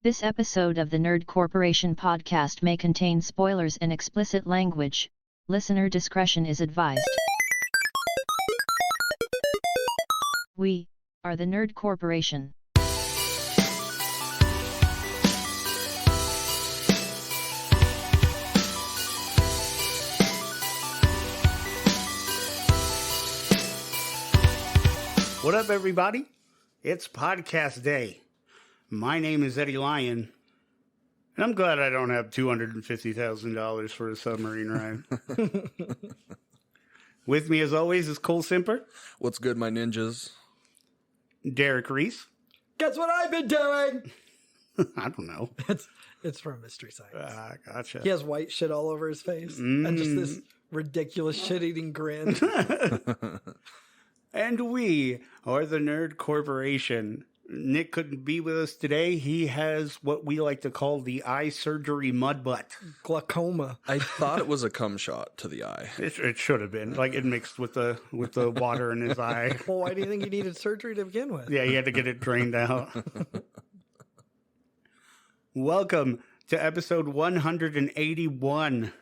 This episode of the Nerd Corporation podcast may contain spoilers and explicit language. Listener discretion is advised. We are the Nerd Corporation. What up, everybody? It's podcast day. My name is Eddie Lyon, and I'm glad I don't have $250,000 for a submarine ride. With me, as always, is Cole Simper, What's good, my ninjas? Derek Reese. Guess what I've been doing? I don't know. It's from Mystery Science. Gotcha. He has white shit all over his face and just this ridiculous shit-eating grin. And we are the Nerd Corporation. Nick couldn't be with us today. He has what we like to call the eye surgery mud butt. Glaucoma. I thought it was a cum shot to the eye. It should have been. Like, it mixed with the water in his eye. Well, why do you think he needed surgery to begin with? Yeah, he had to get it drained out. Welcome to episode 181.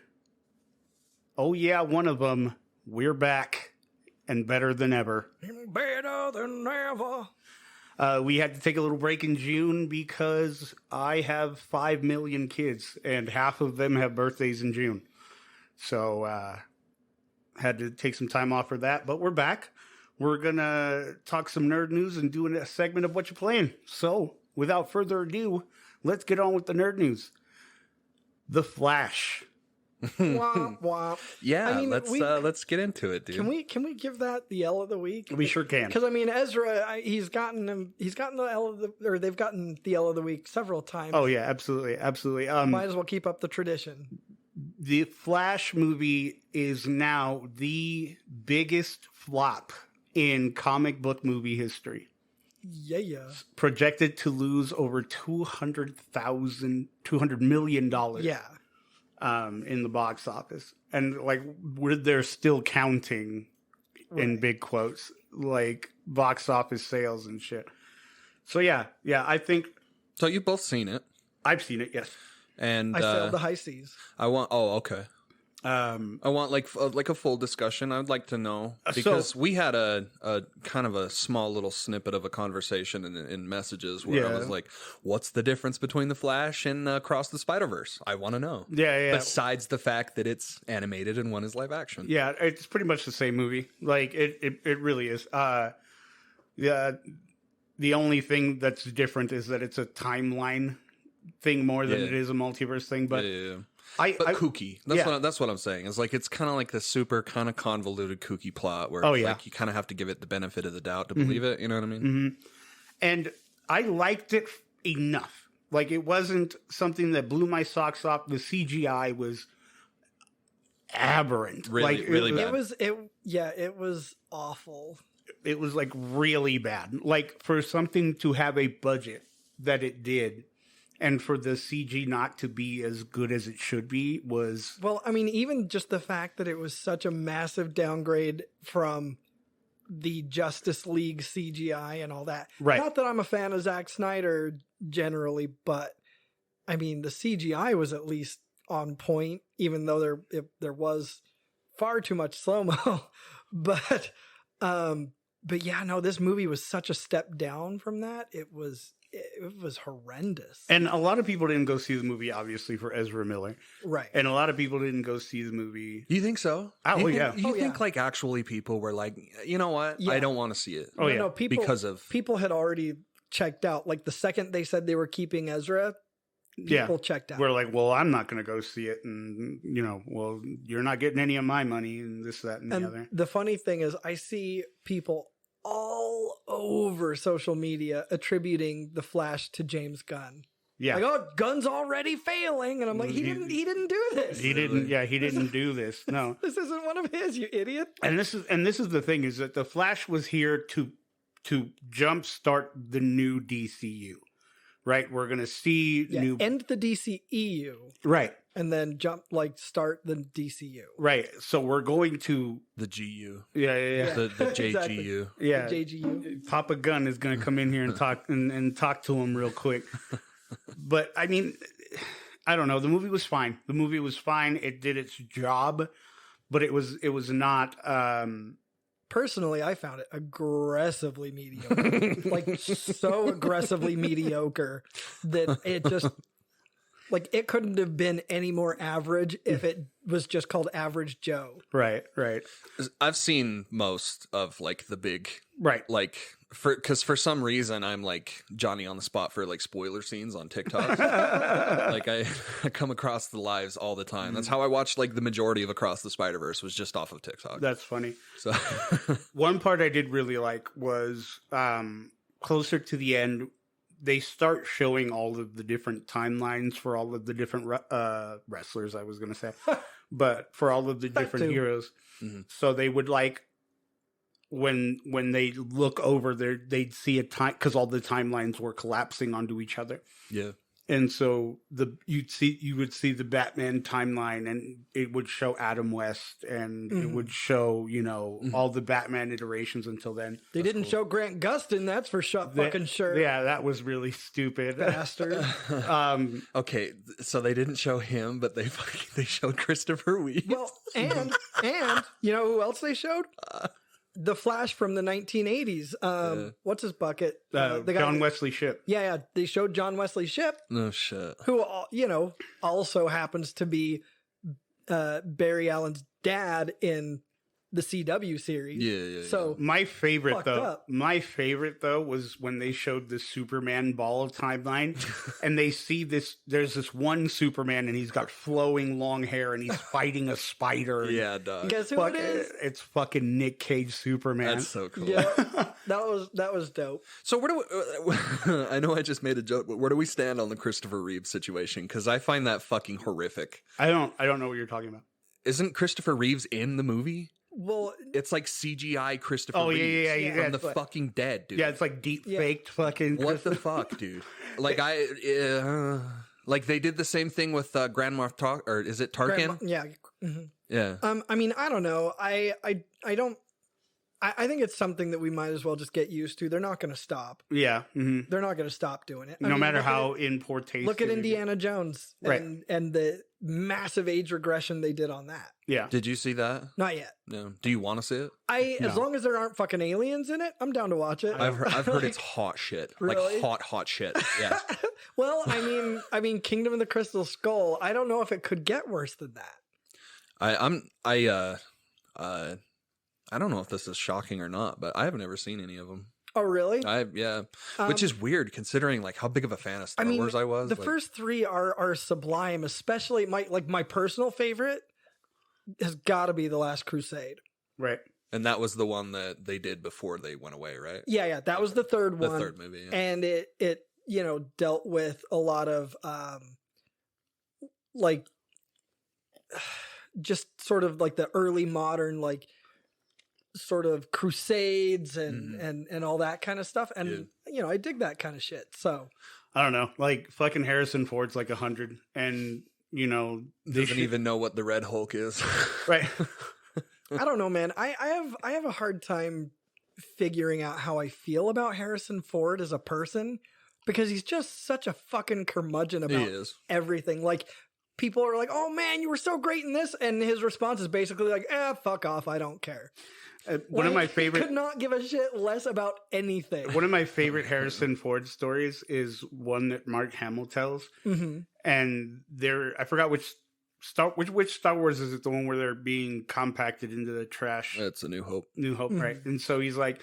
Oh yeah, one of them. We're back and better than ever. Better than ever. We had to take a little break in June because I have 5 million kids and half of them have birthdays in June. So had to take some time off for that, but we're back. We're going to talk some nerd news and do a segment of What You Playing. So without further ado, let's get on with the nerd news. The Flash. Womp womp. Yeah, I mean, let's get into it, dude. Can we give that the L of the week? We sure can. Because I mean, Ezra, he's gotten the L of the, or they've gotten the L of the week several times. Oh yeah, absolutely. Might as well keep up the tradition. The Flash movie is now the biggest flop in comic book movie history. Yeah. Projected to lose over $200 million. Yeah. In the box office, and like they're still counting in big quotes, like box office sales and shit. So yeah, I think So you've both seen it, I've seen it. Yes, and I sailed the high seas. I want. Oh, okay. um, I want like a full discussion. I'd like to know because we had a kind of a small little snippet of a conversation in messages where I was like, "What's the difference between the Flash and Across the Spider-Verse?" I want to know. Yeah. Besides the fact that it's animated and one is live action. Yeah, it's pretty much the same movie. Like it really is. The only thing that's different is that it's a timeline thing more than it is a multiverse thing. But yeah. But kooky. That's what I'm saying. It's like it's kind of like the super kind of convoluted kooky plot where like you kind of have to give it the benefit of the doubt to believe it. You know what I mean? Mm-hmm. And I liked it enough. Like it wasn't something that blew my socks off. The CGI was aberrant. Really bad. It was awful. It was like really bad. Like for something to have a budget that it did. And for the CG not to be as good as it should be was... Well, I mean, even just the fact that it was such a massive downgrade from the Justice League CGI and all that. Right. Not that I'm a fan of Zack Snyder generally, but I mean, the CGI was at least on point, even though there was far too much slow-mo. But yeah, no, this movie was such a step down from that. It was horrendous. And a lot of people didn't go see the movie, obviously, for Ezra Miller. Right. And a lot of people didn't go see the movie. You think so? Yeah. You think like actually people were like, you know what? Yeah. I don't want to see it. No, people had already checked out. Like the second they said they were keeping Ezra, people checked out. We're like, well, I'm not going to go see it. And, well, you're not getting any of my money and this, that, and the other. The funny thing is I see people all over social media attributing the Flash to James Gunn. Yeah. Like, oh, Gunn's already failing. And I'm like, he didn't do this. He didn't do this. No. This isn't one of his, you idiot. And this is the thing, is that the Flash was here to jumpstart the new DCU. Right? We're going to see end the DCEU. Right. And then start the DCU. Right. So we're going to the GU. Yeah. The JGU. Exactly. Yeah. The JGU. Papa Gunn is going to come in here and talk and talk to him real quick. But I mean, I don't know. The movie was fine. It did its job, but it was not. Personally, I found it aggressively mediocre. Like, so aggressively mediocre that it just, like, it couldn't have been any more average if it was just called Average Joe. Right. I've seen most of like the big, Right. like, because for some reason I'm like Johnny on the spot for like spoiler scenes on TikTok. Like I come across the lives all the time. That's how I watched like the majority of Across the Spider-Verse was just off of TikTok. That's funny. So one part I did really like was closer to the end. They start showing all of the different timelines for all of the different wrestlers, I was going to say, but for all of the different heroes. Mm-hmm. So they would like, when they look over there, they'd see a time, because all the timelines were collapsing onto each other. Yeah. And so you would see the Batman timeline, and it would show Adam West, and it would show, all the Batman iterations until then. They didn't show Grant Gustin, that's for fucking sure. Yeah, that was really stupid. Bastard. Okay, so they didn't show him, but they showed Christopher Reeve. Well, and you know who else they showed? The Flash from the 1980s. What's his bucket? John Wesley Shipp. Yeah. They showed John Wesley Shipp. No shit. Who, also happens to be Barry Allen's dad in the CW series. Yeah. So my favorite though was when they showed the Superman ball of timeline, and they see there's this one Superman, and he's got flowing long hair, and he's fighting a spider. Yeah, dog. Guess who it is? It's fucking Nick Cage Superman. That's so cool. Yeah, that was dope. So where do we, I know I just made a joke, but where do we stand on the Christopher Reeve situation? Because I find that fucking horrific. I don't know what you're talking about. Isn't Christopher Reeves in the movie? Well, it's like CGI Christopher Reeves from the fucking dead, dude. Yeah, it's like deep faked fucking. What the fuck, dude? Like like they did the same thing with Grand Moff or is it Tarkin? Yeah. Mm-hmm. Yeah. I mean, I don't know. I don't. I think it's something that we might as well just get used to. They're not going to stop. Yeah. Mm-hmm. They're not going to stop doing it. No matter how in poor taste. Look at Indiana Jones and the massive age regression they did on that. Yeah. Did you see that? Not yet. No. Do you want to see it? As long as there aren't fucking aliens in it, I'm down to watch it. I've heard it's hot shit. Really? Like hot shit. Yeah. Well, I mean, Kingdom of the Crystal Skull. I don't know if it could get worse than that. I don't know if this is shocking or not, but I haven't ever seen any of them. Oh, really? Which is weird considering like how big of a fan of Star Wars I was. The first three are sublime, especially my personal favorite has got to be The Last Crusade. Right. And that was the one that they did before they went away, right? Yeah. That was the third one. The third movie. Yeah. And it dealt with a lot of like just sort of like the early modern like sort of crusades and all that kind of stuff, and I dig that kind of shit. So I don't know, like fucking Harrison Ford's like 100, and doesn't even know what the Red Hulk is. Right. I don't know, man. I have a hard time figuring out how I feel about Harrison Ford as a person, because he's just such a fucking curmudgeon about everything. Like, people are like, "Oh man, you were so great in this," and his response is basically like, fuck off, I don't care. One of my favorite, he could not give a shit less about anything. One of my favorite Harrison Ford stories is one that Mark Hamill tells, and I forgot which Star Wars is it, the one where they're being compacted into the trash? It's A New Hope. New Hope, right? And so he's like,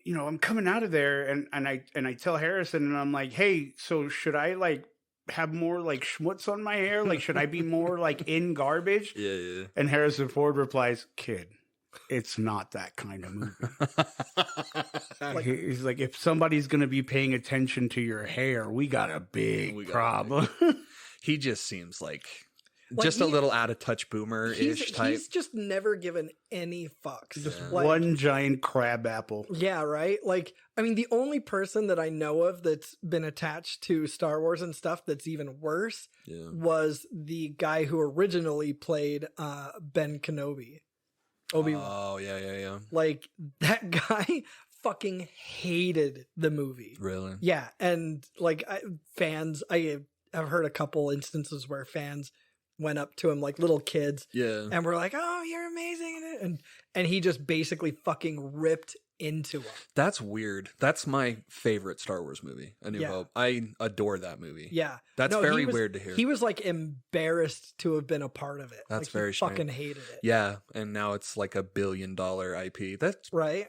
I'm coming out of there, and I tell Harrison, and I'm like, hey, so should I like have more like schmutz on my hair? Like, should I be more like in garbage? Yeah. And Harrison Ford replies, kid, it's not that kind of movie. He's like, if somebody's going to be paying attention to your hair, we got a big problem. He just seems like just a little out of touch boomer-ish type. He's just never given any fucks. Just one giant crab apple. Yeah, right? Like, I mean, the only person that I know of that's been attached to Star Wars and stuff that's even worse was the guy who originally played Ben Kenobi. Obi-Wan. Oh, yeah. Like, that guy fucking hated the movie. Really? Yeah, and like fans, I have heard a couple instances where fans went up to him like little kids, and were like, "Oh, you're amazing," and he just basically fucking ripped into him. That's weird. That's my favorite Star Wars movie, A New Hope. I adore that movie. Yeah, that's very weird to hear. He was like embarrassed to have been a part of it. That's like, very he fucking hated it. Yeah, and now it's like $1 billion IP. That's right.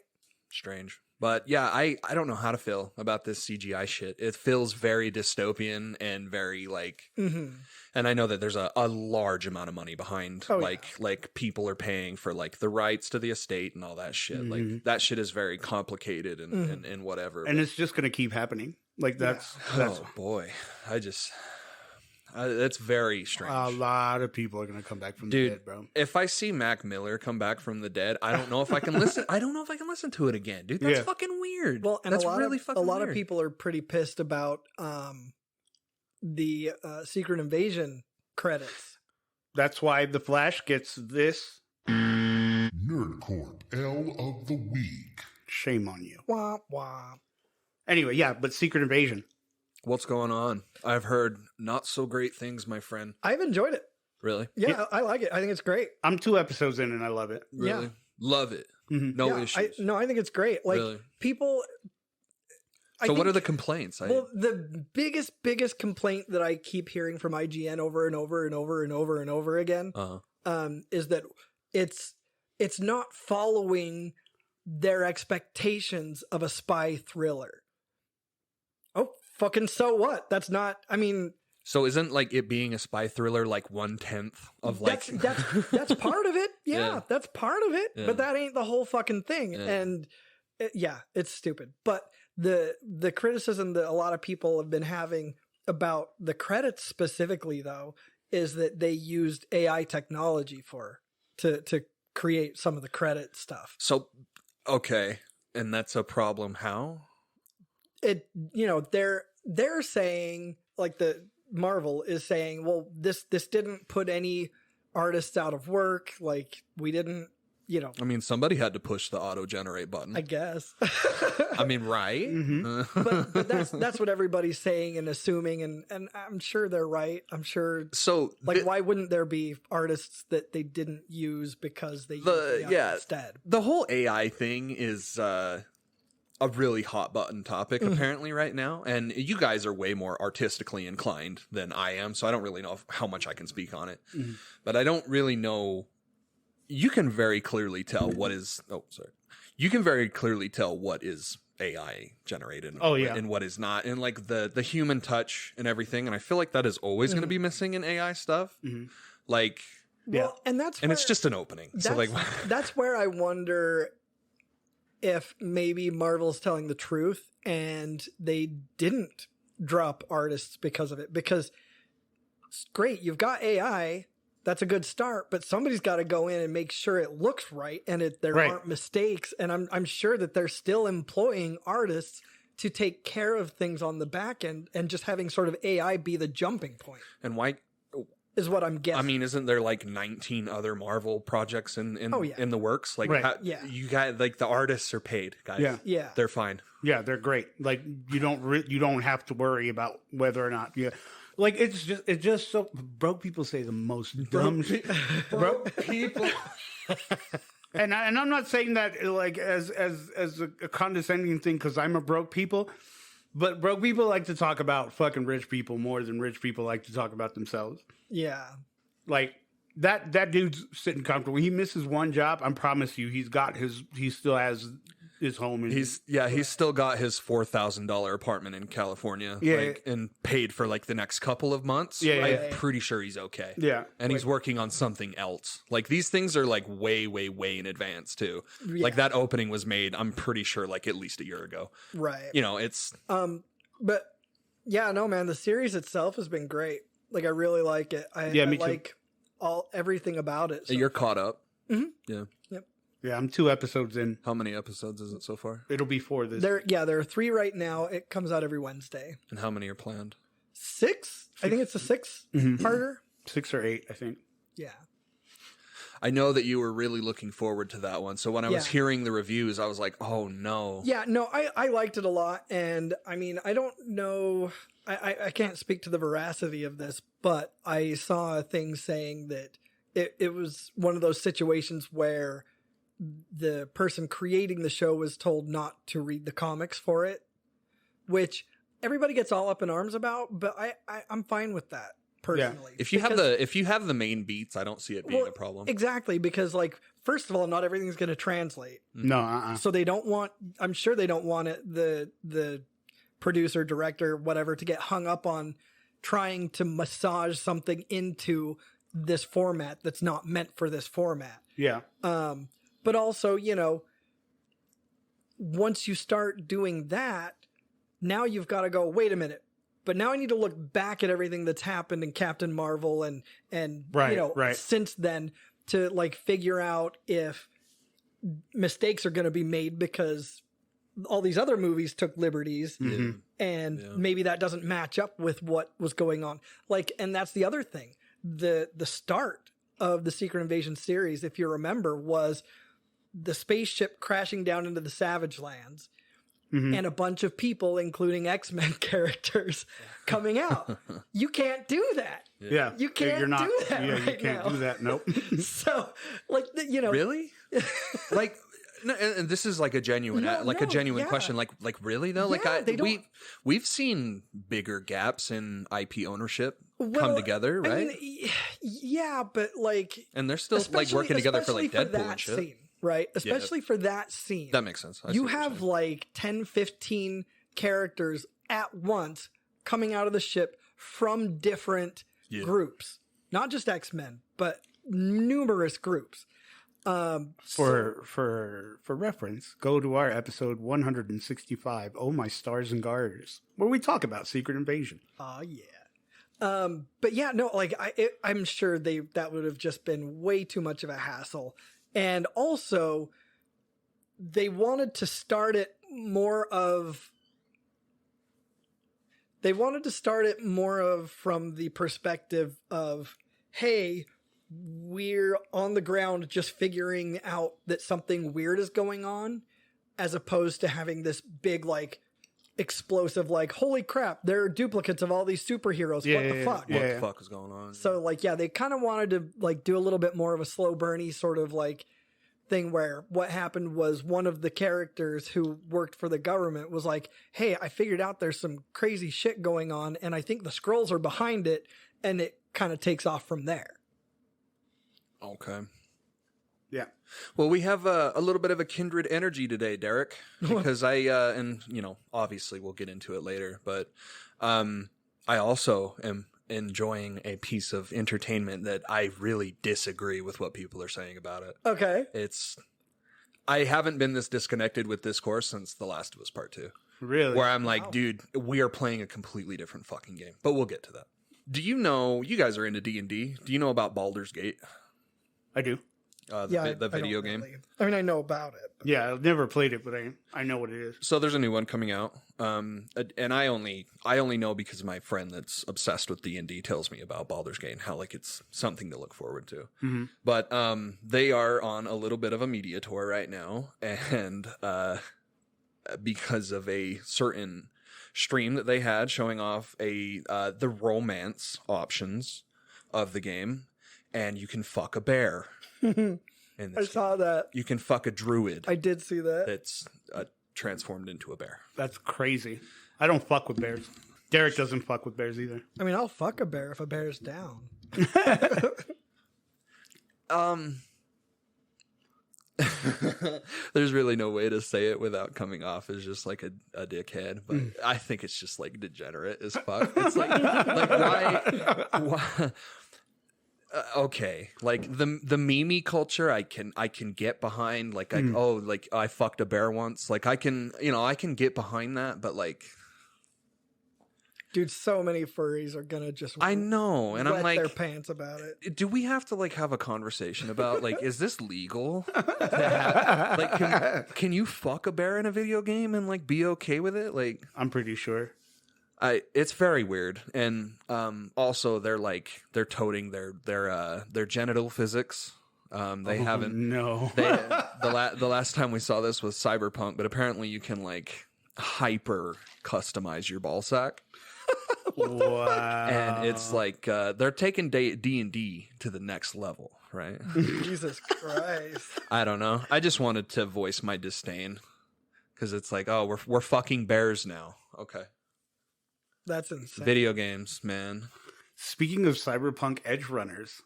Strange. But yeah, I don't know how to feel about this CGI shit. It feels very dystopian and very like, and I know that there's a large amount of money behind like people are paying for like the rights to the estate and all that shit. Like that shit is very complicated and whatever. And it's just going to keep happening. Like that's oh boy, that's very strange. A lot of people are going to come back from the dead, bro. If I see Mac Miller come back from the dead, I don't know if I can listen. I don't know if I can listen to it again, dude. That's fucking weird. Well, and that's really fucking weird. A lot of people are pretty pissed about the Secret Invasion credits. That's why The Flash gets this Nerdcorp L of the Week. Shame on you. Wah, wah. Anyway, but Secret Invasion. What's going on? I've heard not so great things, my friend. I've enjoyed it. Really? Yeah, I like it. I think it's great. I'm 2 episodes in and I love it. Really? Yeah. Love it. No issues. I think it's great. Like really? People. So what are the complaints? Well, the biggest complaint that I keep hearing from IGN over and over and over and over and over again is that it's not following their expectations of a spy thriller. Oh, fucking so what? That's not, I mean... So isn't like it being a spy thriller like 1/10 of like... That's part of it. Yeah, that's part of it. Yeah. But that ain't the whole fucking thing. Yeah. And it's stupid. But the criticism that a lot of people have been having about the credits specifically, though, is that they used AI technology to create some of the credit stuff. So, okay. And that's a problem. How? They're saying, like, the Marvel is saying, well, this didn't put any artists out of work. Like, we didn't, I mean, somebody had to push the auto generate button, I guess. I mean, right? But that's what everybody's saying and assuming, and I'm sure they're right. I'm sure. So, why wouldn't there be artists that they didn't use because they used AI instead? The whole AI thing is a really hot button topic apparently right now, and you guys are way more artistically inclined than I am, so I don't really know how much I can speak on it. But I don't really know. You can very clearly tell what is you can very clearly tell what is AI generated and what is not, and like the human touch and everything, and I feel like that is always going to be missing in AI stuff. Like and it's just an opening, so like that's where I wonder if maybe Marvel's telling the truth and they didn't drop artists because of it. Because it's great, you've got AI, that's a good start, but somebody's got to go in and make sure it looks right and there aren't mistakes. And I'm sure that they're still employing artists to take care of things on the back end, and just having sort of AI be the jumping point. And why? Is what I'm guessing. I mean, isn't there like 19 other Marvel projects in the works? Like, you got like the artists are paid, guys. Yeah, they're fine. Yeah, they're great. Like you don't have to worry about whether or not like it's just so broke people say the most dumb shit. Broke people. And I'm not saying that like as a condescending thing, because I'm a broke people. But broke people like to talk about fucking rich people more than rich people like to talk about themselves. Yeah. Like that dude's sitting comfortable. He misses one job, I promise you, he still has his home. He's still got his $4,000 apartment in California. And paid for like the next couple of months. I'm pretty sure he's okay. Yeah. And he's working on something else. Like these things are like way, way, way in advance too. Yeah. Like that opening was made, I'm pretty sure, like at least a year ago. Right. It's but yeah, no man, the series itself has been great. Like I really like it. I like everything about it. So you're caught up. Mm-hmm. Yeah. Yep. Yeah, I'm 2 episodes in. How many episodes is it so far? It'll be 4 this. There are 3 right now. It comes out every Wednesday. And how many are planned? 6? I think it's a 6 parter. 6 or 8, I think. Yeah. I know that you were really looking forward to that one. So when I was hearing the reviews, I was like, oh no. Yeah, no, I liked it a lot. And I mean, I don't know, I can't speak to the veracity of this, but I saw a thing saying that it was one of those situations where the person creating the show was told not to read the comics for it, which everybody gets all up in arms about, but I'm fine with that personally. Yeah. If you have the main beats, I don't see it being a problem. Exactly, because like first of all, not everything's going to translate. No, So they don't want. I'm sure they don't want it. The producer, director, whatever, to get hung up on trying to massage something into this format that's not meant for this format. Yeah. But also, you know, once you start doing that, now you've got to go, wait a minute. But now I need to look back at everything that's happened in Captain Marvel and since then to like figure out if mistakes are going to be made because all these other movies took liberties and maybe that doesn't match up with what was going on. Like, and that's the other thing. The start of the Secret Invasion series, if you remember, was the spaceship crashing down into the Savage Lands and a bunch of people, including X-Men characters, coming out. You can't do that. Yeah. You can't do that right you can't now. do that. Nope. So, like, you know. Really? Like, no, and this is like a genuine, question. Like really though? We've seen bigger gaps in IP ownership come together, right? I mean, yeah, but like, and they're still like working together for like Deadpool and shit. Scene, right? Especially for that scene. That makes sense. You have like 10, 15 characters at once coming out of the ship from different groups, not just X-Men, but numerous groups. For reference, go to our episode 165, Oh My Stars and Garters, where we talk about Secret Invasion. Oh yeah. But yeah, no, like I'm sure that would have just been way too much of a hassle. And also they wanted to start it more of from the perspective of, hey, we're on the ground just figuring out that something weird is going on, as opposed to having this big, like, explosive, like, holy crap, there are duplicates of all these superheroes. What the fuck? What the fuck is going on? So, like, yeah, they kind of wanted to, like, do a little bit more of a slow burny sort of, like, thing where what happened was one of the characters who worked for the government was like, hey, I figured out there's some crazy shit going on, and I think the Skrulls are behind it, and it kind of takes off from there. Okay. Yeah. Well, we have a little bit of a kindred energy today, Derek, because and you know, obviously we'll get into it later, but I also am enjoying a piece of entertainment that I really disagree with what people are saying about it. Okay. I haven't been this disconnected with discourse since The Last of Us Part 2. Really? Where I'm like, dude, we are playing a completely different fucking game. But we'll get to that. Do you know, you guys are into D&D, do you know about Baldur's Gate? I do. The video game. Really. I mean, I know about it. But. Yeah, I've never played it, but I know what it is. So there's a new one coming out, and I only know because my friend that's obsessed with D&D tells me about Baldur's Gate and how like it's something to look forward to. Mm-hmm. But they are on a little bit of a media tour right now, and because of a certain stream that they had showing off the romance options of the game. And you can fuck a bear. I saw that. You can fuck a druid. I did see that. That's transformed into a bear. That's crazy. I don't fuck with bears. Derek doesn't fuck with bears either. I mean, I'll fuck a bear if a bear's down. There's really no way to say it without coming off as just like a dickhead, but I think it's just like degenerate as fuck. It's like why? Okay, like the meme culture, I can get behind. Like, I fucked a bear once. Like, I can get behind that. But like, dude, so many furries are gonna just I know, and I'm like their pants about it. Do we have to like have a conversation about like, is this legal? Like, can you fuck a bear in a video game and like be okay with it? Like, I'm pretty sure. It's very weird, and also they're toting their genital physics They haven't. No. The last time we saw this was Cyberpunk, but apparently you can like hyper customize your ball sack. Wow. And it's like they're taking D&D to the next level, right? Jesus Christ. I don't know. I just wanted to voice my disdain because it's like, oh, we're fucking bears now. Okay. That's insane. Video games, man. Speaking of Cyberpunk Edge Runners,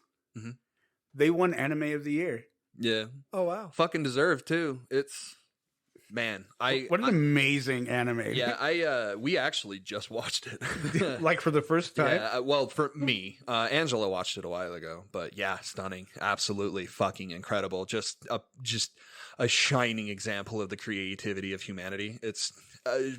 they won Anime of the Year. Yeah. Oh, wow. Fucking deserved too. It's man. What an amazing anime. Yeah, we actually just watched it. Like for the first time? Yeah, well, for me, Angela watched it a while ago, but yeah, stunning, absolutely fucking incredible. Just a shining example of the creativity of humanity. It's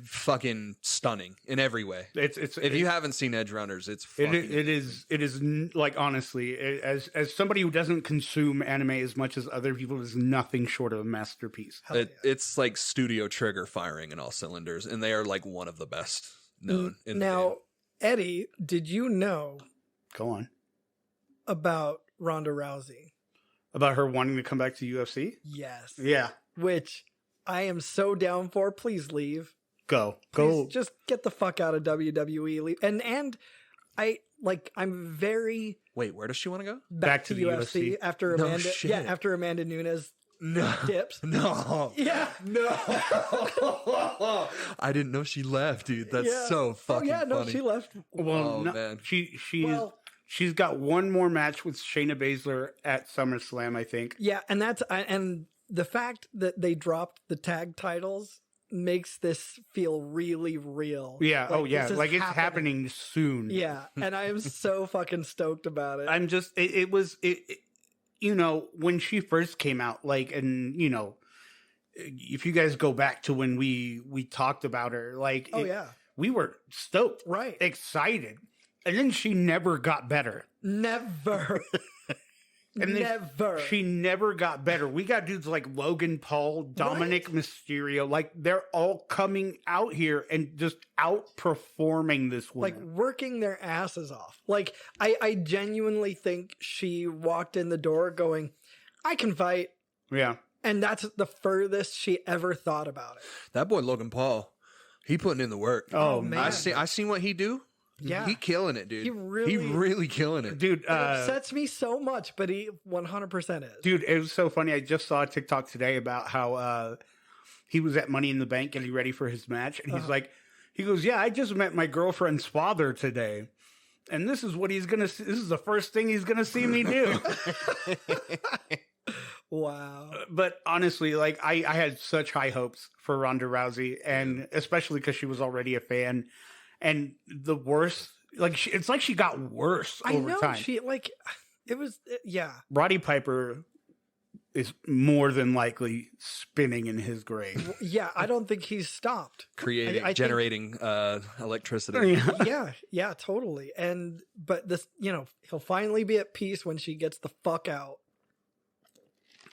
fucking stunning in every way. If you haven't seen Edge Runners, it is like, honestly, as somebody who doesn't consume anime as much as other people, is nothing short of a masterpiece. It's like Studio Trigger firing in all cylinders, and they are like one of the best known in the game. Eddie, did you know Go on. about Ronda Rousey? About her wanting to come back to UFC? Yes. Yeah. Which I am so down for. Please leave. Go. Please just get the fuck out of WWE. Leave. And I'm very Wait, where does she want to go? Back to the UFC. after No Amanda. shit. Yeah, after Amanda Nunes dips. No. Yeah. No. I didn't know she left, dude. That's so fucking funny. She left. Well, man. She's got one more match with Shayna Baszler at SummerSlam, I think. Yeah, and the fact that they dropped the tag titles makes this feel really real. Yeah. Like, yeah. Like it's happening soon. Yeah, and I am so fucking stoked about it. I'm just. It was. You know, when she first came out, like, and you know, if you guys go back to when we talked about her, like, we were stoked, right, excited, and then she never got better. Never. And never. She never got better. We got dudes like Logan Paul, Dominic Mysterio, like they're all coming out here and just outperforming this woman. Like working their asses off. Like I genuinely think she walked in the door going, I can fight. Yeah. And that's the furthest she ever thought about it. That boy Logan Paul, he putting in the work. Oh man. I seen what he do. Yeah. He killing it, dude. He really killing it. Dude, it upsets me so much, but he 100% is. Dude, it was so funny. I just saw a TikTok today about how he was at Money in the Bank getting ready for his match. And he's like, he goes, yeah, I just met my girlfriend's father today. And this is what he's going to see. This is the first thing he's going to see me do. Wow. But honestly, like I had such high hopes for Ronda Rousey, and especially because she was already a fan. And the worst, like, it's like she got worse over time. She, like, it was, yeah. Roddy Piper is more than likely spinning in his grave. Yeah, I don't think he's stopped. Generating electricity. Yeah, totally. But this, he'll finally be at peace when she gets the fuck out.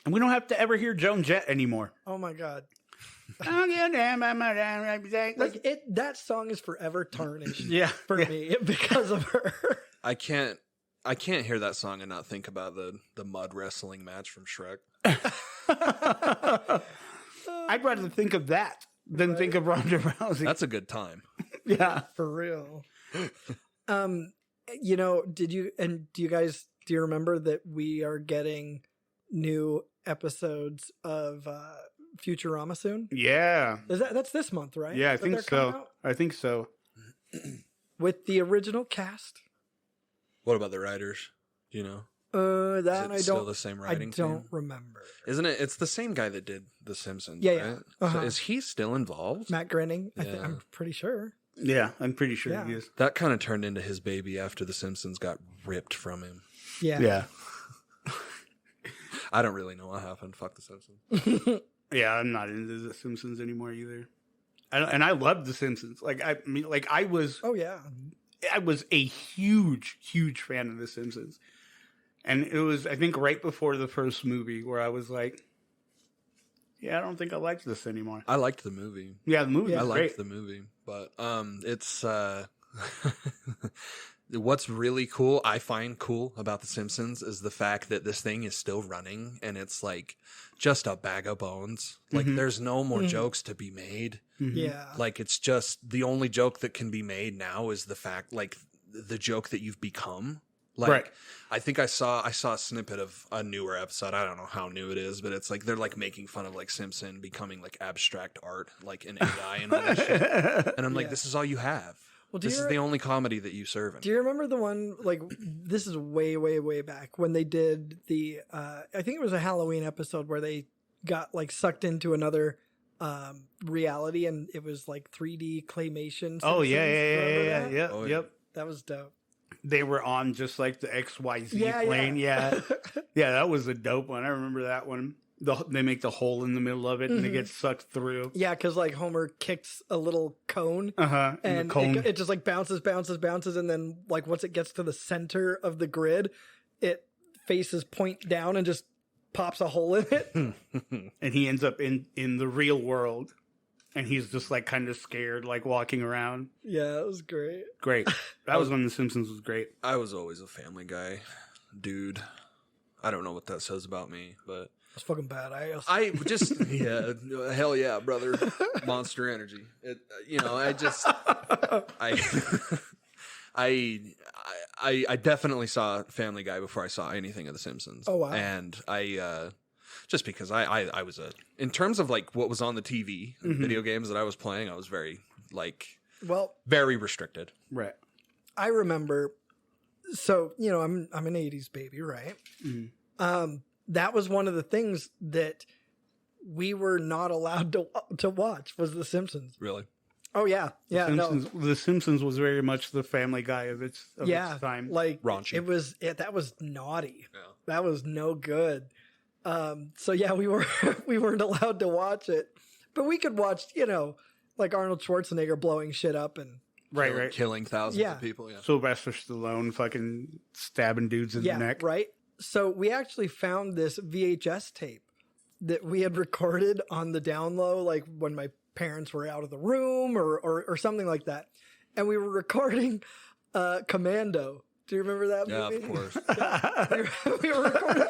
And we don't have to ever hear Joan Jett anymore. Oh my God. Like that song is forever tarnished. For me because of her. I can't hear that song and not think about the mud wrestling match from Shrek. I'd rather think of that than think of Ronda Rousey. That's a good time. Yeah, for real. Do you remember that we are getting new episodes of Futurama soon? Yeah. That's this month, right? Yeah, I think so. With the original cast. What about the writers? Do you know? Still the same writing I don't team? remember. Isn't it? It's the same guy that did The Simpsons. Yeah. Right? Uh-huh. So is he still involved? Matt Groening. I'm pretty sure. Yeah, I'm pretty sure he is. That kind of turned into his baby after The Simpsons got ripped from him. Yeah. I don't really know what happened. Fuck The Simpsons. Yeah, I'm not into The Simpsons anymore either. I loved The Simpsons. I was. Oh yeah. I was a huge, huge fan of The Simpsons, and it was, I think, right before the first movie where I was like, "Yeah, I don't think I like this anymore." I liked the movie. Yeah, the movie. I was liked great. the movie, but it's what's really cool, I find cool about The Simpsons, is the fact that this thing is still running and it's like just a bag of bones. Like there's no more jokes to be made. Yeah. Like it's just the only joke that can be made now is the fact, like the joke that you've become. Like Right. I think I saw a snippet of a newer episode. I don't know how new it is, but it's like they're like making fun of like Simpson becoming like abstract art, like in AI and all that shit. And I'm like, this is all you have. Well, this is the only comedy that you serve in. Do you remember the one, like, this is way, way, way back when they did the, I think it was a Halloween episode where they got, like, sucked into another reality and it was, like, 3D claymation. Oh, Simpsons. yeah. Remember that? Yep. That was dope. They were on just like the XYZ plane. Yeah. Yeah, that was a dope one. I remember that one. They make the hole in the middle of it and it gets sucked through. Yeah, because like Homer kicks a little cone, and the cone. it just like bounces, and then like once it gets to the center of the grid, it faces point down and just pops a hole in it. And he ends up in the real world, and he's just like kind of scared, like walking around. Yeah, it was great. Great. That was when The Simpsons was great. I was always a Family Guy dude. I don't know what that says about me, but It's fucking bad. I just hell yeah, brother. Monster Energy. I definitely saw Family Guy before I saw anything of The Simpsons. Oh wow. And I just because I was in terms of like what was on the TV and video games that I was playing, I was very very restricted. Right. I remember, so I'm an 80s baby, right? That was one of the things that we were not allowed to watch was The Simpsons. Really? Oh yeah, yeah. The Simpsons was very much the Family Guy of its time. Like raunchy. That was naughty. Yeah. That was no good. So yeah, we weren't allowed to watch it, but we could watch like Arnold Schwarzenegger blowing shit up and killing thousands of people. Yeah. Sylvester Stallone fucking stabbing dudes in the neck. Right. So we actually found this VHS tape that we had recorded on the down low, like when my parents were out of the room or something like that. And we were recording Commando. Do you remember that movie? Yeah, of course. We were recording.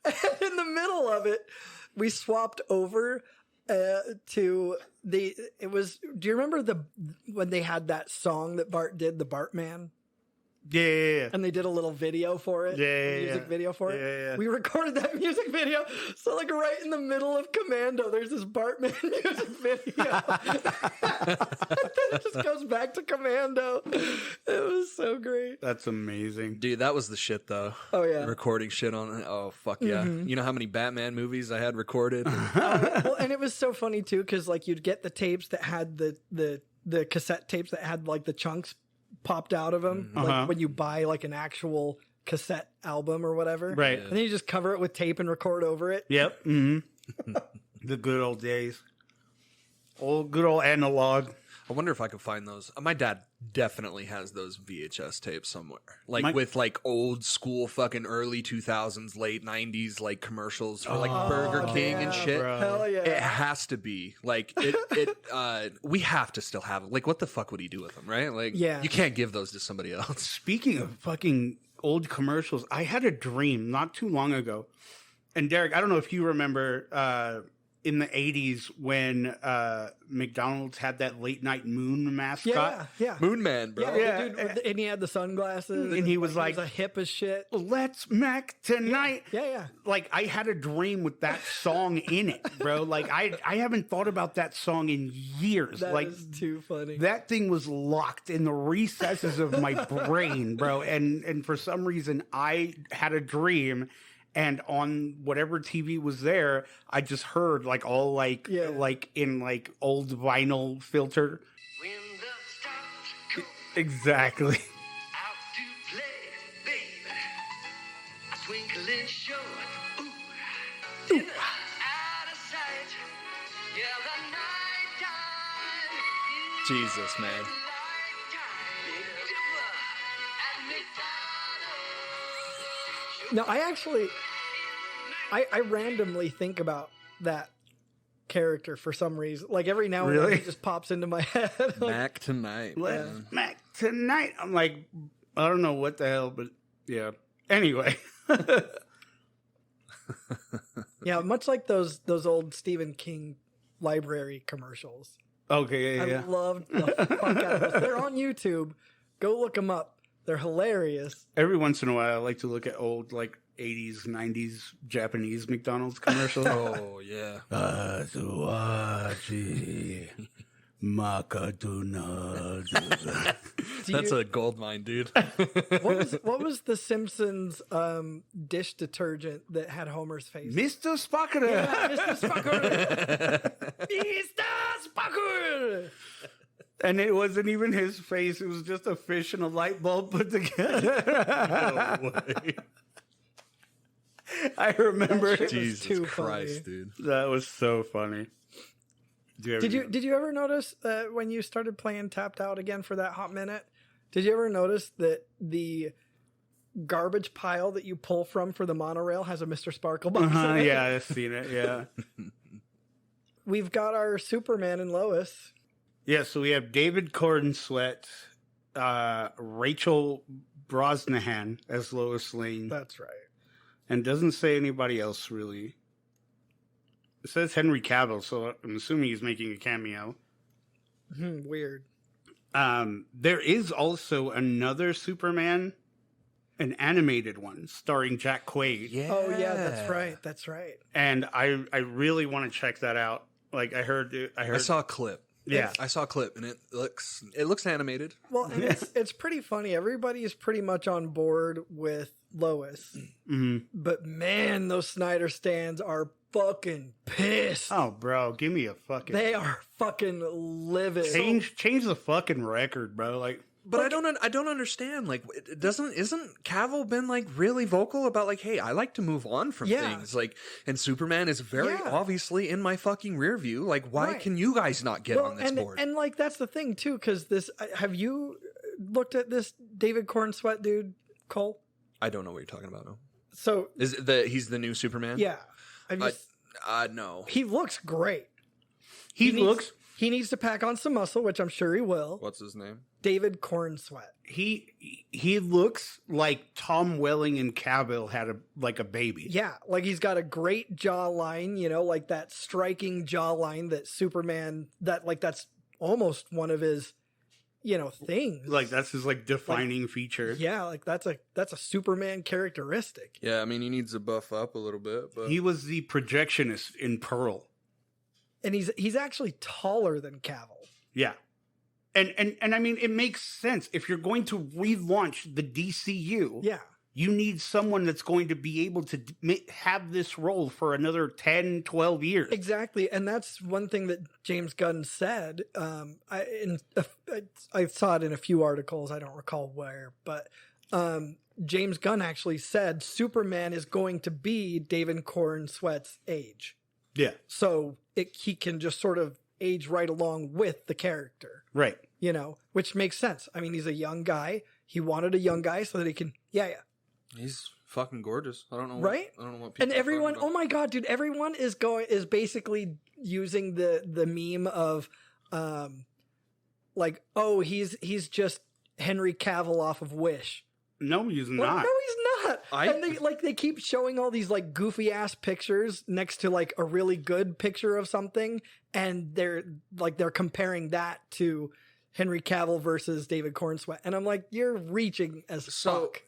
And in the middle of it, we swapped over to do you remember when they had that song that Bart did, the Bartman? Yeah. And they did a little video for it. Music video for it. Yeah. We recorded that music video. So like right in the middle of Commando, there's this Bartman music video. And then it just goes back to Commando. It was so great. That's amazing. Dude, that was the shit though. Oh yeah. Recording shit on it. Oh fuck yeah. You know how many Batman movies I had recorded? Well, and it was so funny too, because like you'd get the tapes that had the cassette tapes that had like the chunks popped out of them, like when you buy like an actual cassette album or whatever, right? And then you just cover it with tape and record over it. Yep. The good old days. Good old analog. I wonder if I could find those. My dad definitely has those VHS tapes somewhere, like with like old school fucking early 2000s, late 90s like commercials for like Burger King and shit. Bro. Hell yeah. It has to be like it. We have to still have it. Like, what the fuck would he do with them, right? Like, you can't give those to somebody else. Speaking of fucking old commercials, I had a dream not too long ago. And Derek, I don't know if you remember in the 80s when McDonald's had that late night moon mascot. Yeah. Moon Man, bro. Yeah. Dude, and he had the sunglasses. And he was like, he was a hip as shit. Let's Mac tonight. Yeah. Like, I had a dream with that song in it, bro. Like, I haven't thought about that song in years. That like, is too funny. That thing was locked in the recesses of my brain, bro. And for some reason, I had a dream. And on whatever TV was there, I just heard like all like in like old vinyl filter. When the stars come Exactly. out to play, baby, a twinkling show. Ooh, dinner out of sight. Yeah, the night time is Jesus, man. night time. Big Dipper at McDonald's. No, I actually, I randomly think about that character for some reason. Like every now and then Really? it just pops into my head. Like, Mac tonight. Let's Man. Mac tonight. I'm like, I don't know what the hell, but yeah. Anyway. Yeah, much like those old Stephen King library commercials. Okay, yeah. I loved the fuck out of those. They're on YouTube. Go look them up. They're hilarious. Every once in a while, I like to look at old, like, 80s, 90s Japanese McDonald's commercials. Oh, yeah. Azuachi Makaduna. That's a gold mine, dude. What was the Simpsons dish detergent that had Homer's face? Mr. Spocker. Yeah, Mr. Spucker. Mr. Spucker. And it wasn't even his face. It was just a fish and a light bulb put together. No way. I remember. That shit was Jesus too Christ, funny. dude. That was so funny. Did you ever notice when you started playing Tapped Out again for that hot minute? Did you ever notice that the garbage pile that you pull from for the monorail has a Mr. Sparkle box? in it? Yeah, I've seen it. Yeah. We've got our Superman and Lois. Yeah, so we have David Cornsweet, Rachel Brosnahan as Lois Lane, That's right. and doesn't say anybody else really. It says Henry Cavill, so I'm assuming he's making a cameo. Weird. There is also another Superman, an animated one starring Jack Quaid, Yeah. Oh yeah, that's right. That's right. and I really want to check that out. Like I heard, I saw a clip. Yeah. I saw a clip, and it looks animated. Well, and it's pretty funny. Everybody is pretty much on board with Lois, but man, those Snyder stands are fucking pissed. Oh, bro, give me a fucking They are fucking livid. change the fucking record, bro. Like, But I don't understand. Like, isn't Cavill been like really vocal about like, hey, I like to move on from Yeah. things. Like, and Superman is very Yeah. obviously in my fucking rear view. Like, why Right. can you guys not get on this board? And like that's the thing too, because this. Have you looked at this David Cornsweet dude, Cole? I don't know what you're talking about. No, So is it he's the new Superman? yeah, have you No. he looks great. he looks. He needs to pack on some muscle, which I'm sure he will. What's his name? David Cornsweet. He looks like Tom Welling and Cavill had a baby. Yeah, like he's got a great jawline, you know, like that striking jawline that Superman, that's almost one of his, things. Like that's his like defining feature. Yeah, like that's a Superman characteristic. Yeah, I mean he needs to buff up a little bit, but He was the projectionist in Pearl. And he's actually taller than Cavill. Yeah. And I mean, it makes sense. If you're going to relaunch the DCU, Yeah. you need someone that's going to be able to have this role for another 10, 12 years. Exactly, and that's one thing that James Gunn said. I saw it in a few articles. I don't recall where, but James Gunn actually said Superman is going to be David Cornsweet's age, Yeah. so he can just sort of age right along with the character, Right. which makes sense. I mean, he's a young guy. He wanted a young guy so that he can, yeah. he's fucking gorgeous. I don't know, Right? I don't know what people. And are everyone, talking oh my god, dude! Everyone is basically using the meme of, like, oh, he's just Henry Cavill off of Wish. No, he's Like, not. no, he's not. And they keep showing all these like goofy ass pictures next to like a really good picture of something, and they're comparing that to Henry Cavill versus David Cornsweet, and I'm like, you're reaching as fuck.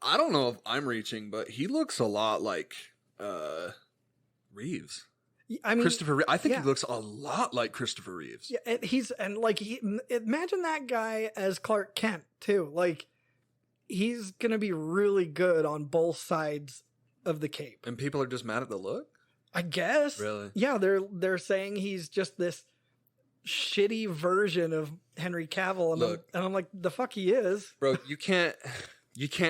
I don't know if I'm reaching, but he looks a lot like Reeves. I mean, Christopher. I think yeah. he looks a lot like Christopher Reeves. Yeah, and imagine that guy as Clark Kent too. Like, he's gonna be really good on both sides of the cape. And people are just mad at the look. I guess. Really? Yeah, they're saying he's just this shitty version of Henry Cavill, and I'm like, the fuck he is. Bro, you can't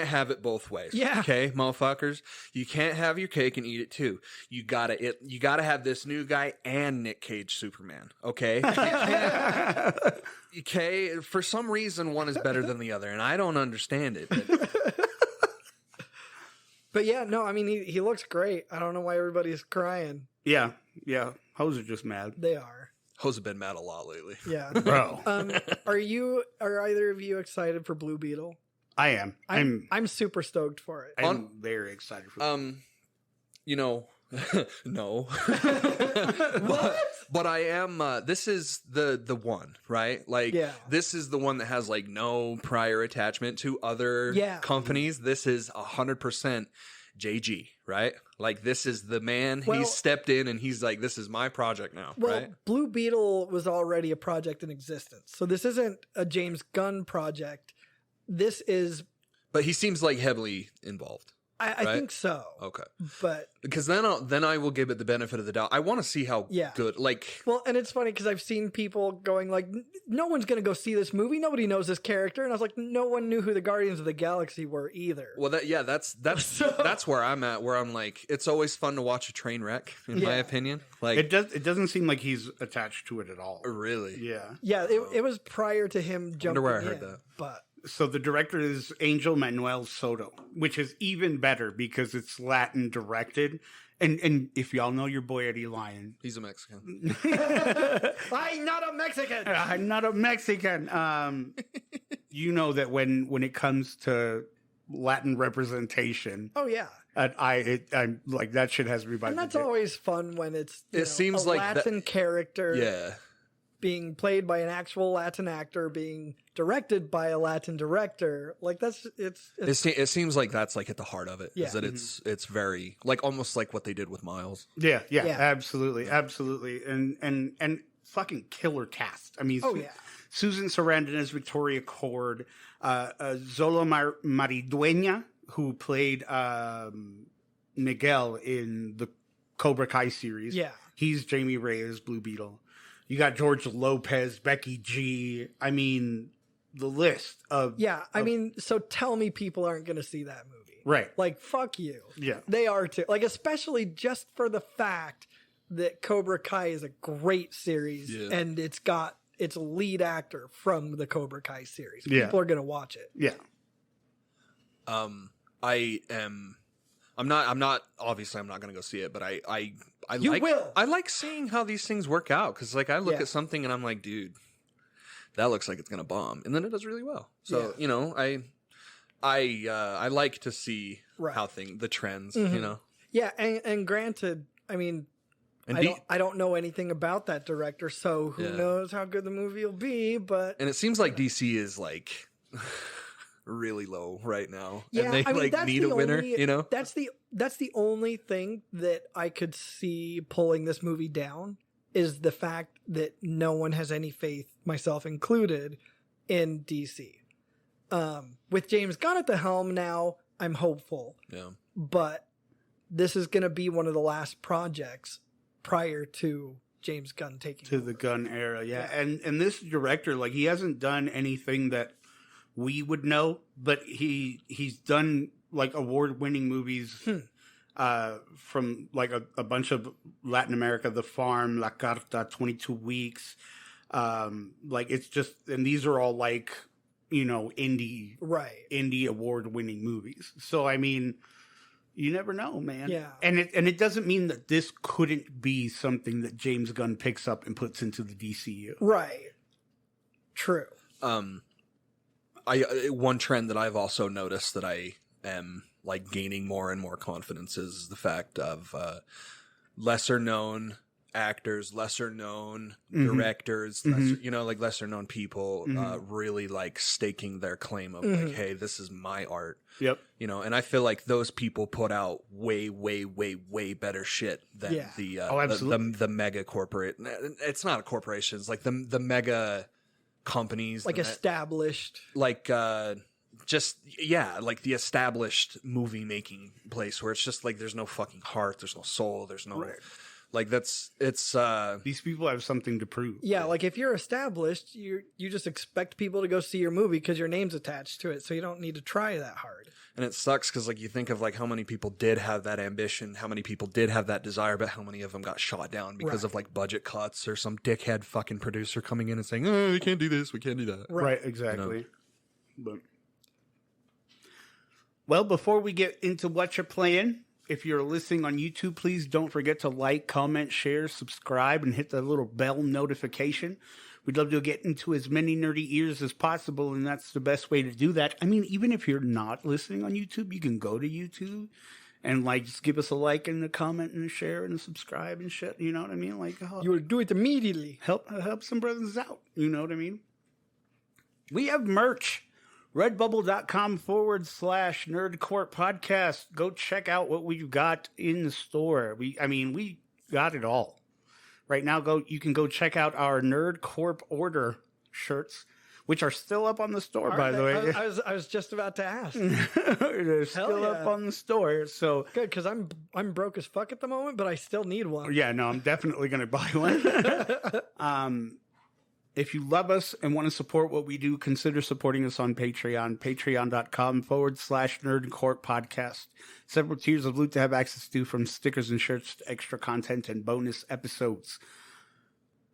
have it both ways. Yeah. Okay, motherfuckers. You can't have your cake and eat it too. You gotta have this new guy and Nick Cage Superman. Okay. Okay. For some reason, one is better than the other, and I don't understand it. But yeah, no, I mean he looks great. I don't know why everybody's crying. Yeah. Hoes are just mad. They are. Hoes have been mad a lot lately. Yeah. Bro, Are either of you excited for Blue Beetle? I am. I'm super stoked for it. I'm very excited for You know, no. but I am, this is the one, right? Like, Yeah. this is the one that has like no prior attachment to other companies. This is 100% JG, right? Like, this is the man. Well, he's stepped in and he's like, this is my project now, Well, right? Blue Beetle was already a project in existence. So this isn't a James Gunn project. This is... But he seems like heavily involved. I right? think so. Okay. But... Because then I will give it the benefit of the doubt. I want to see how good, like... Well, and it's funny because I've seen people going like, no one's going to go see this movie. Nobody knows this character. And I was like, no one knew who the Guardians of the Galaxy were either. Well, that's where I'm at, where I'm like, it's always fun to watch a train wreck, in my opinion. Like, it doesn't seem like he's attached to it at all. Really? Yeah. Yeah, it was prior to him jumping where I heard in, that. But... So the director is Angel Manuel Soto, which is even better because it's Latin directed. And if y'all know your boy Eddie Lyon, he's a Mexican. I'm not a Mexican. I'm not a Mexican. You know that when it comes to Latin representation, Oh yeah, I'm like, that shit has me by and the that's dick. always fun when it's seems a like Latin character Yeah. being played by an actual Latin actor, being directed by a Latin director. Like It seems like that's like at the heart of it. Yeah. Is that it's very like almost like what they did with Miles. Yeah, Yeah. absolutely, and fucking killer cast. I mean, Oh, yeah. Susan Sarandon as Victoria Cord, Zola Maridueña, who played Miguel in the Cobra Kai series. Yeah. He's Jamie Reyes, Blue Beetle. You got George Lopez, Becky G. I mean, the list of... Yeah, I mean, so tell me people aren't going to see that movie. Right. Like, fuck you. Yeah. They are too. Like, especially just for the fact that Cobra Kai is a great series and it's got its lead actor from the Cobra Kai series. Yeah. People are going to watch it. Yeah. I'm not obviously I'm not going to go see it, but I will. I like seeing how these things work out, cuz like I look Yeah. at something and I'm like, dude, that looks like it's going to bomb, and then it does really well. So, Yeah. you know, I like to see Right. how the trends, Mhm. you know. Yeah, and granted, I mean, I don't know anything about that director, so who Yeah. knows how good the movie will be, but... And it seems like DC is like really low right now. Yeah, and they I mean, like that's need a the winner, only, you know? That's the only thing that I could see pulling this movie down is the fact that no one has any faith, myself included, in DC. With James Gunn at the helm now, I'm hopeful. Yeah. But this is going to be one of the last projects prior to James Gunn taking To over. the Gunn era, yeah. And this director, like, he hasn't done anything that we would know, but he's done like award-winning movies from like a bunch of Latin America, The Farm, La Carta, 22 Weeks. Like, it's just, and these are all like, you know, indie award-winning movies. So I mean, you never know, man. Yeah. And it doesn't mean that this couldn't be something that James Gunn picks up and puts into the DCU. Right. True. One trend that I've also noticed that I am like gaining more and more confidence is the fact of lesser known actors, lesser known directors, lesser known people really like staking their claim of like, hey, this is my art. Yep. You know, and I feel like those people put out way better shit than the mega corporate. It's not a corporation. It's like the mega companies, Like established. like like the established movie making place where it's just like there's no fucking heart, there's no soul, there's no like it's These people have something to prove. Yeah, like if you're established, you just expect people to go see your movie because your name's attached to it, so you don't need to try that hard. and it sucks because like you think of like how many people did have that ambition, how many people did have that desire, but how many of them got shot down because of like budget cuts or some dickhead fucking producer coming in and saying, oh, we can't do this, we can't do that. Right, exactly. But well, before we get into what you're playing, If you're listening on YouTube, please don't forget to like, comment, share, subscribe, and hit the little bell notification. We'd love to get into as many nerdy ears as possible, and that's the best way to do that. I mean, even if you're not listening on YouTube, you can go to YouTube and like just give us a like and a comment and a share and a subscribe and shit. You know what I mean? Like You would do it immediately. help some brothers out. You know what I mean? We have merch. Redbubble.com/Nerdcourt Podcast. Go check out what we've got in the store. We got it all. Right now, you can go check out our Nerd Corp order shirts, which are still up on the store, by the way. I was just about to ask. They're still up on the store. So Good, because I'm broke as fuck at the moment, but I still need one. yeah, no, I'm definitely going to buy one. If you love us and want to support what we do, consider supporting us on Patreon, patreon.com/Nerdcourt Podcast. Several tiers of loot to have access to, from stickers and shirts to extra content and bonus episodes.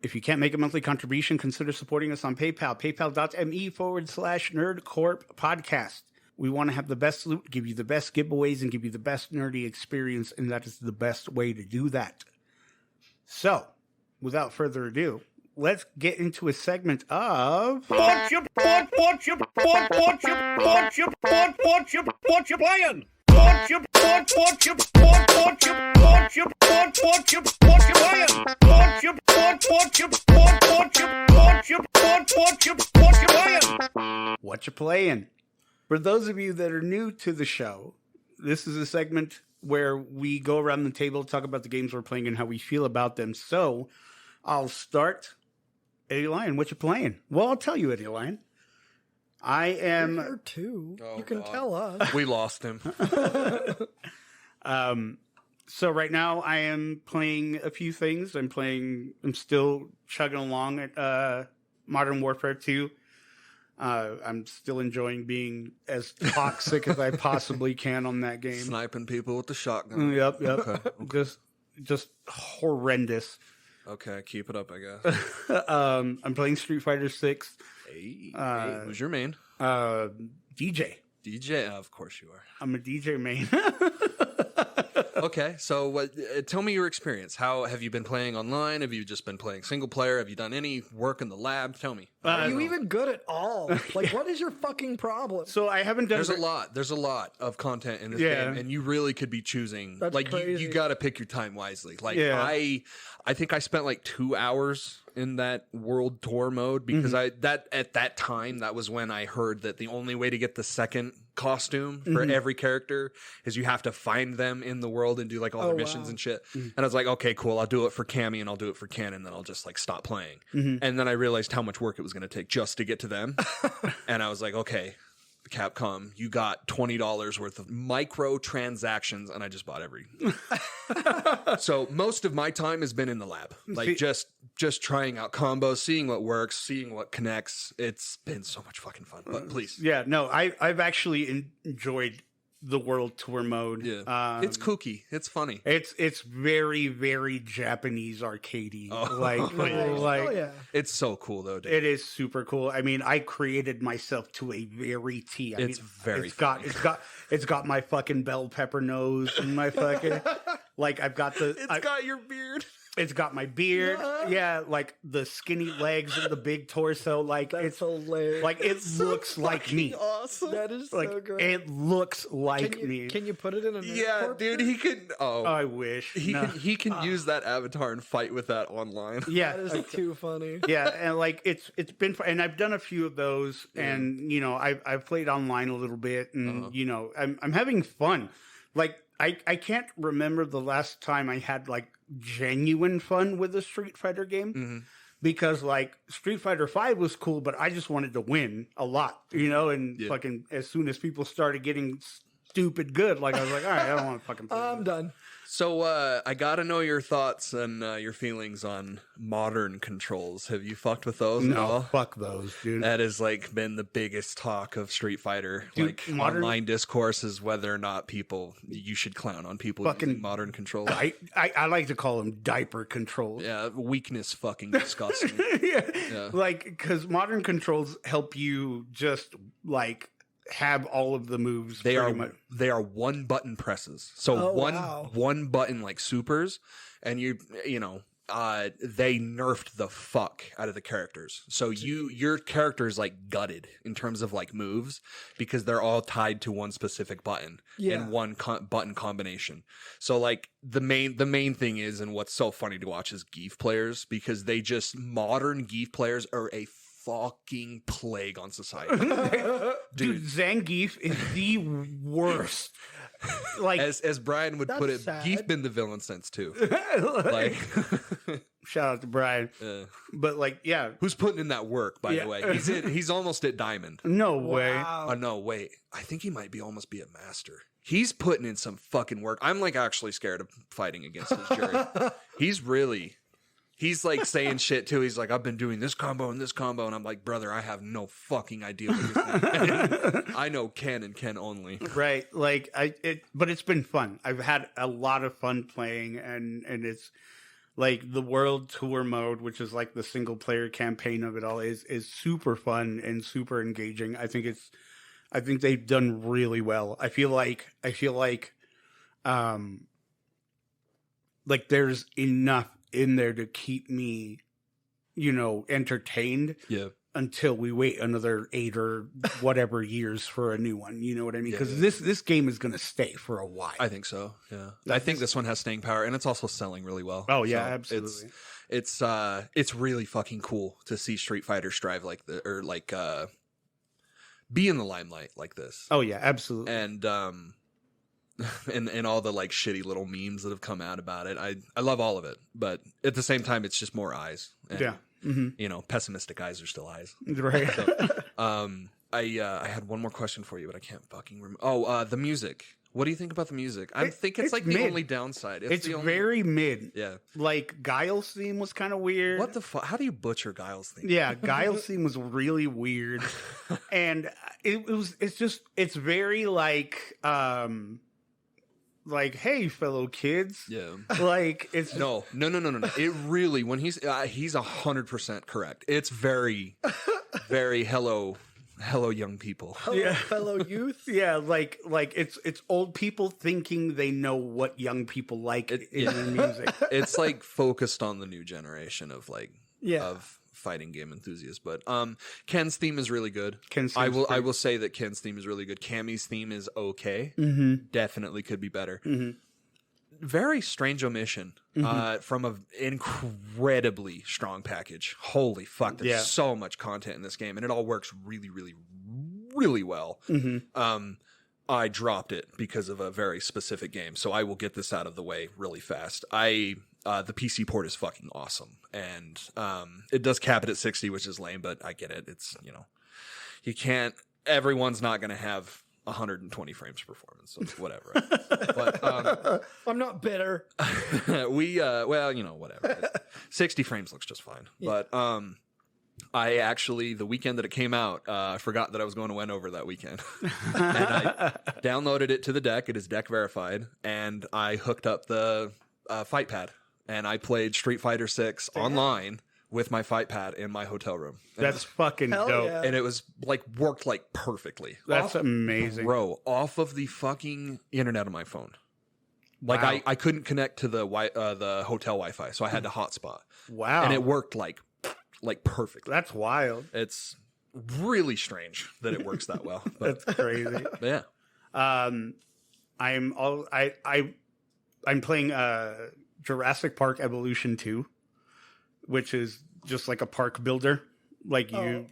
If you can't make a monthly contribution, consider supporting us on PayPal, paypal.me/Nerdcorp Podcast. We want to have the best loot, give you the best giveaways, and give you the best nerdy experience, and that is the best way to do that. So, without further ado, let's get into a segment of Watcha Playin? Watcha Playin? Watcha Playin? For those of you that are new to the show, this is a segment where we go around the table, talk about the games we're playing and how we feel about them. So, I'll start. Eddie Lion, what you playing? Well, I'll tell you, Eddie Lion. I am You're here too. Oh, you can God. tell us. We lost him. So right now I am playing a few things. I'm still chugging along at Modern Warfare 2. I'm still enjoying being as toxic as I possibly can on that game. Sniping people with the shotgun. Yep. Okay. Just horrendous. Okay, keep it up, I guess. I'm playing Street Fighter 6. Hey, who's your main? DJ. DJ? Of course you are. I'm a DJ main. Okay, so tell me your experience. How have you been playing online? Have you just been playing single player? Have you done any work in the lab? Tell me. Are you even good at all? Like, what is your fucking problem? So I haven't done. There's a lot of content in this Yeah. game, and you really could be choosing. That's like crazy. you got to pick your time wisely. Like Yeah. I think I spent like 2 hours in that world tour mode because at that time that was when I heard that the only way to get the second costume for every character is you have to find them in the world and do like all their missions and shit. And I was like, okay, cool, I'll do it for Cammy and I'll do it for Ken, and then I'll just like stop playing. And then I realized how much work it was going to take just to get to them. And I was like, okay, Capcom, you got $20 worth of micro transactions, and I just bought every. So most of my time has been in the lab, like just trying out combos, seeing what works, seeing what connects. It's been so much fucking fun. But please, Yeah, no, I've actually enjoyed the world tour mode. yeah, it's kooky, it's funny. It's very, very Japanese arcadey. Like Oh yeah. It's so cool though, dude. it is super cool. I mean, I created myself to a very T. I It's mean, very it's got my fucking bell pepper nose and my fucking like I've got the got your beard. it's got my beard. Yeah, like the skinny legs and the big torso. Like That's it's hilarious. like it looks like me. Awesome. That is Like so great. it looks like Can you, me. can you put it in a Yeah, Nerdcorp dude, shirt? he can. Oh, I wish. No. he can use that avatar and fight with that online. Yeah, That is too funny. yeah, and like it's been fun. And I've done a few of those, and you know I've played online a little bit, and you know I'm having fun. Like I can't remember the last time I had like genuine fun with a Street Fighter game. Because like Street Fighter 5 was cool, but I just wanted to win a lot, you know. And fucking as soon as people started getting stupid good, like I was like, all right, I don't want to fucking play I'm this. done. So I gotta know your thoughts and your feelings on modern controls. Have you fucked with those at all? No, fuck those, dude. That has like been the biggest talk of Street Fighter. Dude, like modern- online discourse is whether or not you should clown on people Fucking- using modern controls. I like to call them diaper controls. Yeah, weakness fucking disgusts me. Yeah. Like, because modern controls help you just like have all of the moves. They pretty are much. they are one button presses. So one button like supers, and you know. They nerfed the fuck out of the characters. So your character is like gutted in terms of like moves because they're all tied to one specific button and one button combination. So like the main thing is, and what's so funny to watch is Geef players, because modern Geef players are a fucking plague on society. Dude, Zangief is the worst. Like as Brian would put it, sad. Geef been the villain since too. Like shout out to Brian. But like, yeah. Who's putting in that work, by the way? He's almost at Diamond. No way. Wow. No, wait. I think he might be almost be a master. He's putting in some fucking work. I'm like actually scared of fighting against his jury. He's like saying shit too. He's like, I've been doing this combo and this combo. And I'm like, brother, I have no fucking idea what you're saying. I know Ken and Ken only. Right. Like but it's been fun. I've had a lot of fun playing, and it's like the world tour mode, which is like the single player campaign of it all, is super fun and super engaging. I think they've done really well. I feel like there's enough in there to keep me, entertained. Yeah. Until we wait another 8 or whatever years for a new one. You know what I mean? Because this game is going to stay for a while. I think so. Yeah. I think this one has staying power, and it's also selling really well. Oh yeah, so absolutely. It's really fucking cool to see Street Fighter strive be in the limelight like this. Oh yeah, absolutely. And and all the like shitty little memes that have come out about it. I love all of it, but at the same time, it's just more eyes. And, yeah. Mm-hmm. Pessimistic eyes are still eyes. Right. So, I had one more question for you, but I can't fucking remember. Oh, the music. What do you think about the music? I think it's like the only downside. It's very mid. Yeah. Like Guile's theme was kind of weird. What the fuck? How do you butcher Guile's theme? Yeah, Guile's theme was really weird, and it's very like, hey, fellow kids. Yeah. Like it's no. It really, when he's 100% correct. It's very, very hello, young people. Hello, fellow youth. Yeah, like it's old people thinking they know what young people like in their music. It's like focused on the new generation of of fighting game enthusiasts. But Ken's theme is really good. I will say that Ken's theme is really good. Cammy's theme is okay. Mm-hmm. Definitely could be better. Mm-hmm. Very strange omission from an incredibly strong package. Holy fuck, there's so much content in this game, and it all works really, really, really well. Mm-hmm. I dropped it because of a very specific game, so I will get this out of the way really fast. The PC port is fucking awesome, and it does cap it at 60, which is lame, but I get it. It's, you can't, everyone's not going to have 120 frames performance, so whatever. But I'm not bitter. whatever. 60 frames looks just fine. Yeah. But I actually, the weekend that it came out, I forgot that I was going to Wendover that weekend. And I downloaded it to the deck. It is deck verified, and I hooked up the fight pad. And I played Street Fighter 6 online with my fight pad in my hotel room. That's fucking dope. Yeah. And it was worked perfectly. That's amazing. Bro, off of the fucking internet on my phone. Like wow. I couldn't connect to the hotel Wi-Fi, so I had to hotspot. Wow. And it worked like perfectly. That's wild. It's really strange that it works that well. But, that's crazy. Yeah. I'm playing Jurassic Park Evolution 2, which is just like a park builder. Like you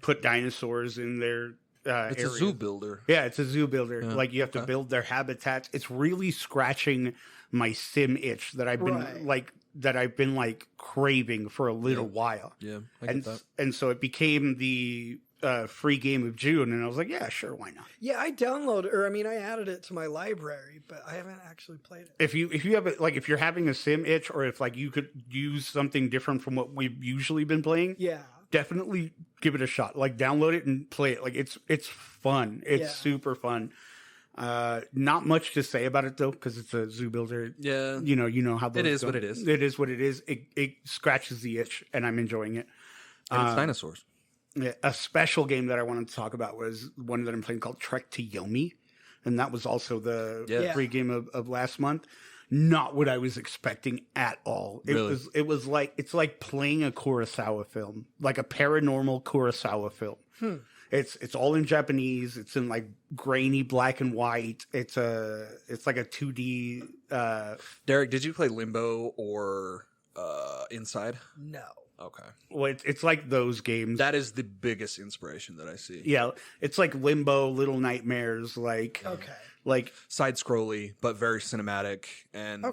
put dinosaurs in their it's areas. a zoo builder. Yeah, it's a zoo builder. Yeah, like you have to build their habitats. It's really scratching my sim itch that I've been craving for a little while. Yeah, I get that. And so it became the free game of June, and I was like, yeah, sure, why not? Yeah, I added it to my library, but I haven't actually played it. If you have it, like if you're having a sim itch, or if like you could use something different from what we've usually been playing, definitely give it a shot. Like download it and play it. Like it's fun. It's super fun. Not much to say about it though, because it's a zoo builder. Yeah, you know how those it is go. what it is. It is what it is. It scratches the itch, and I'm enjoying it. And it's dinosaurs. Yeah, a special game that I wanted to talk about was one that I'm playing called Trek to Yomi, and that was also the free game of last month. Not what I was expecting at all. It was like it's like playing a Kurosawa film, like a paranormal Kurosawa film. It's all in Japanese. It's in like grainy black and white. It's like a 2D. Derek, did you play Limbo or Inside? No. Okay. Well, it's like those games. That is the biggest inspiration that I see. Yeah, it's like Limbo, Little Nightmares, like Side scrolly, but very cinematic and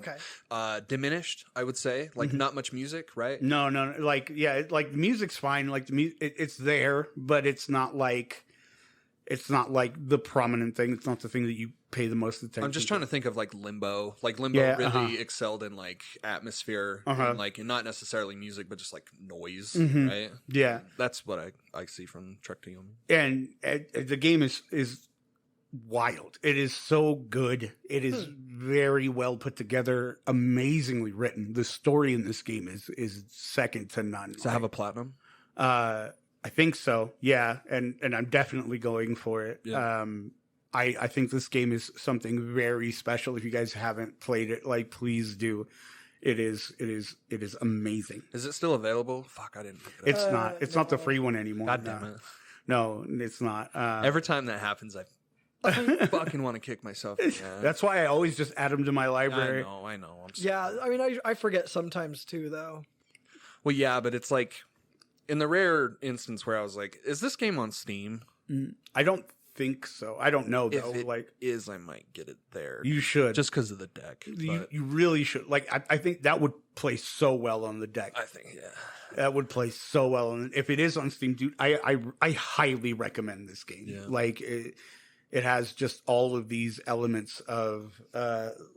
diminished, I would say. Like not much music, right? No, like like the music's fine. Like it's there, but it's not like the prominent thing. It's not the thing that you pay the most attention. I'm just trying to think of like Limbo. Like Limbo really excelled in like atmosphere and like and not necessarily music, but just like noise, right? Yeah, that's what I see from Trek to Yomi. And the game is wild. It is so good. It is very well put together, amazingly written. The story in this game is second to none. Does it have a platinum? I think so. Yeah, and I'm definitely going for it. Yeah. I think this game is something very special. If you guys haven't played it, like please do. It is amazing. Is it still available? Fuck, I didn't pick it up. It's not. It's not the free one anymore. God damn it. No, it's not. Every time that happens, I fucking want to kick myself. Yeah. That's why I always just add them to my library. I know. I mean, I forget sometimes too, though. Well, yeah, but it's like in the rare instance where I was like, "Is this game on Steam?" I don't think so. I don't know though. If it like is, I might get it there. You should, just because of the deck. You really should. Like I think that would play so well on the deck. I think that would play so well. And if it is on Steam, dude, I highly recommend this game. Yeah. Like it has just all of these elements of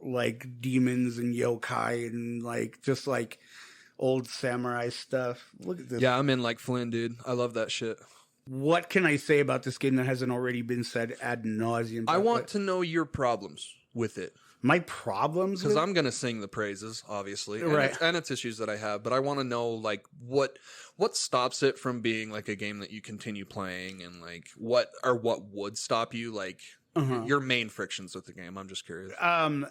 like demons and yokai and like just like old samurai stuff. Look at this. Yeah, I'm in like Flynn, dude. I love that shit. What can I say about this game that hasn't already been said ad nauseum? I want to know your problems with it. My problems? Because I'm going to sing the praises, obviously. Right. And it's issues that I have. But I want to know, like, what stops it from being, like, a game that you continue playing? And, like, what would stop you? Like, your main frictions with the game. I'm just curious. And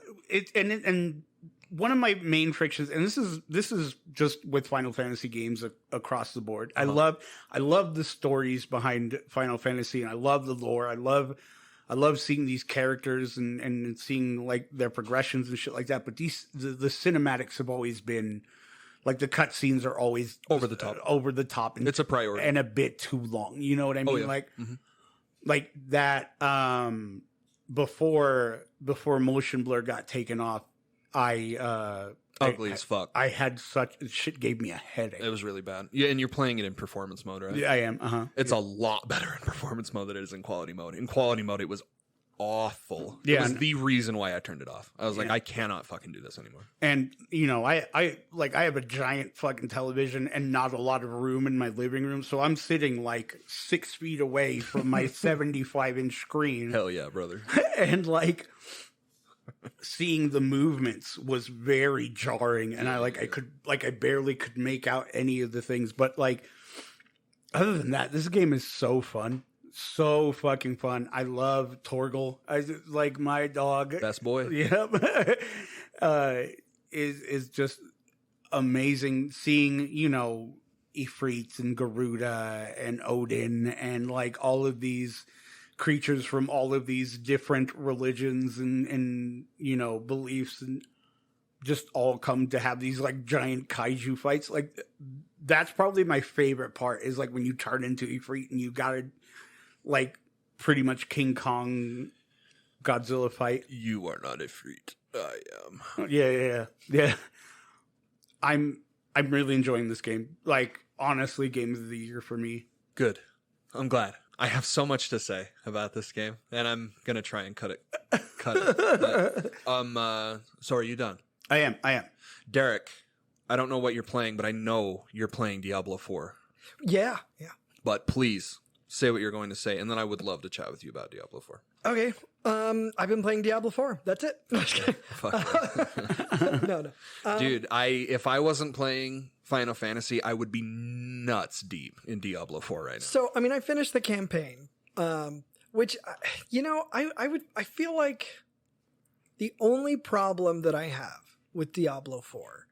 one of my main frictions, and this is just with Final Fantasy games across the board. I love the stories behind Final Fantasy, and I love the lore. I love seeing these characters and seeing like their progressions and shit like that. But the cinematics have always been like the cutscenes are always over the top. And it's a priority and a bit too long. You know what I mean? Yeah. Like that. Before motion blur got taken off. Ugly as fuck. I had shit gave me a headache. It was really bad. Yeah, and you're playing it in performance mode, right? Yeah, I am. It's a lot better in performance mode than it is in quality mode. In quality mode, it was awful. Yeah, it was the reason why I turned it off. I was like, I cannot fucking do this anymore. And you know, I have a giant fucking television and not a lot of room in my living room, so I'm sitting like 6 feet away from my 75-inch screen. Hell yeah, brother. And like seeing the movements was very jarring, and I barely could make out any of the things. But like, other than that, this game is so fun, so fucking fun. I love Torgal. I like my dog, best boy. Yep. Is just amazing seeing, you know, Ifrit and Garuda and Odin and like all of these creatures from all of these different religions and you know beliefs, and just all come to have these like giant kaiju fights. Like that's probably my favorite part, is like when you turn into Ifrit and you gotta like pretty much King Kong Godzilla fight. You are not Ifrit. I am. Yeah. I'm really enjoying this game. Like honestly, game of the year for me. Good. I'm glad. I have so much to say about this game, and I'm gonna try and cut it. But, so are you done? I am. Derek, I don't know what you're playing, but I know you're playing Diablo 4. Yeah. But please say what you're going to say, and then I would love to chat with you about Diablo 4. Okay. I've been playing Diablo 4. That's it. No. Dude, if I wasn't playing Final Fantasy, I would be nuts deep in Diablo 4 right now. So, I mean, I finished the campaign, which, I feel like the only problem that I have with Diablo 4,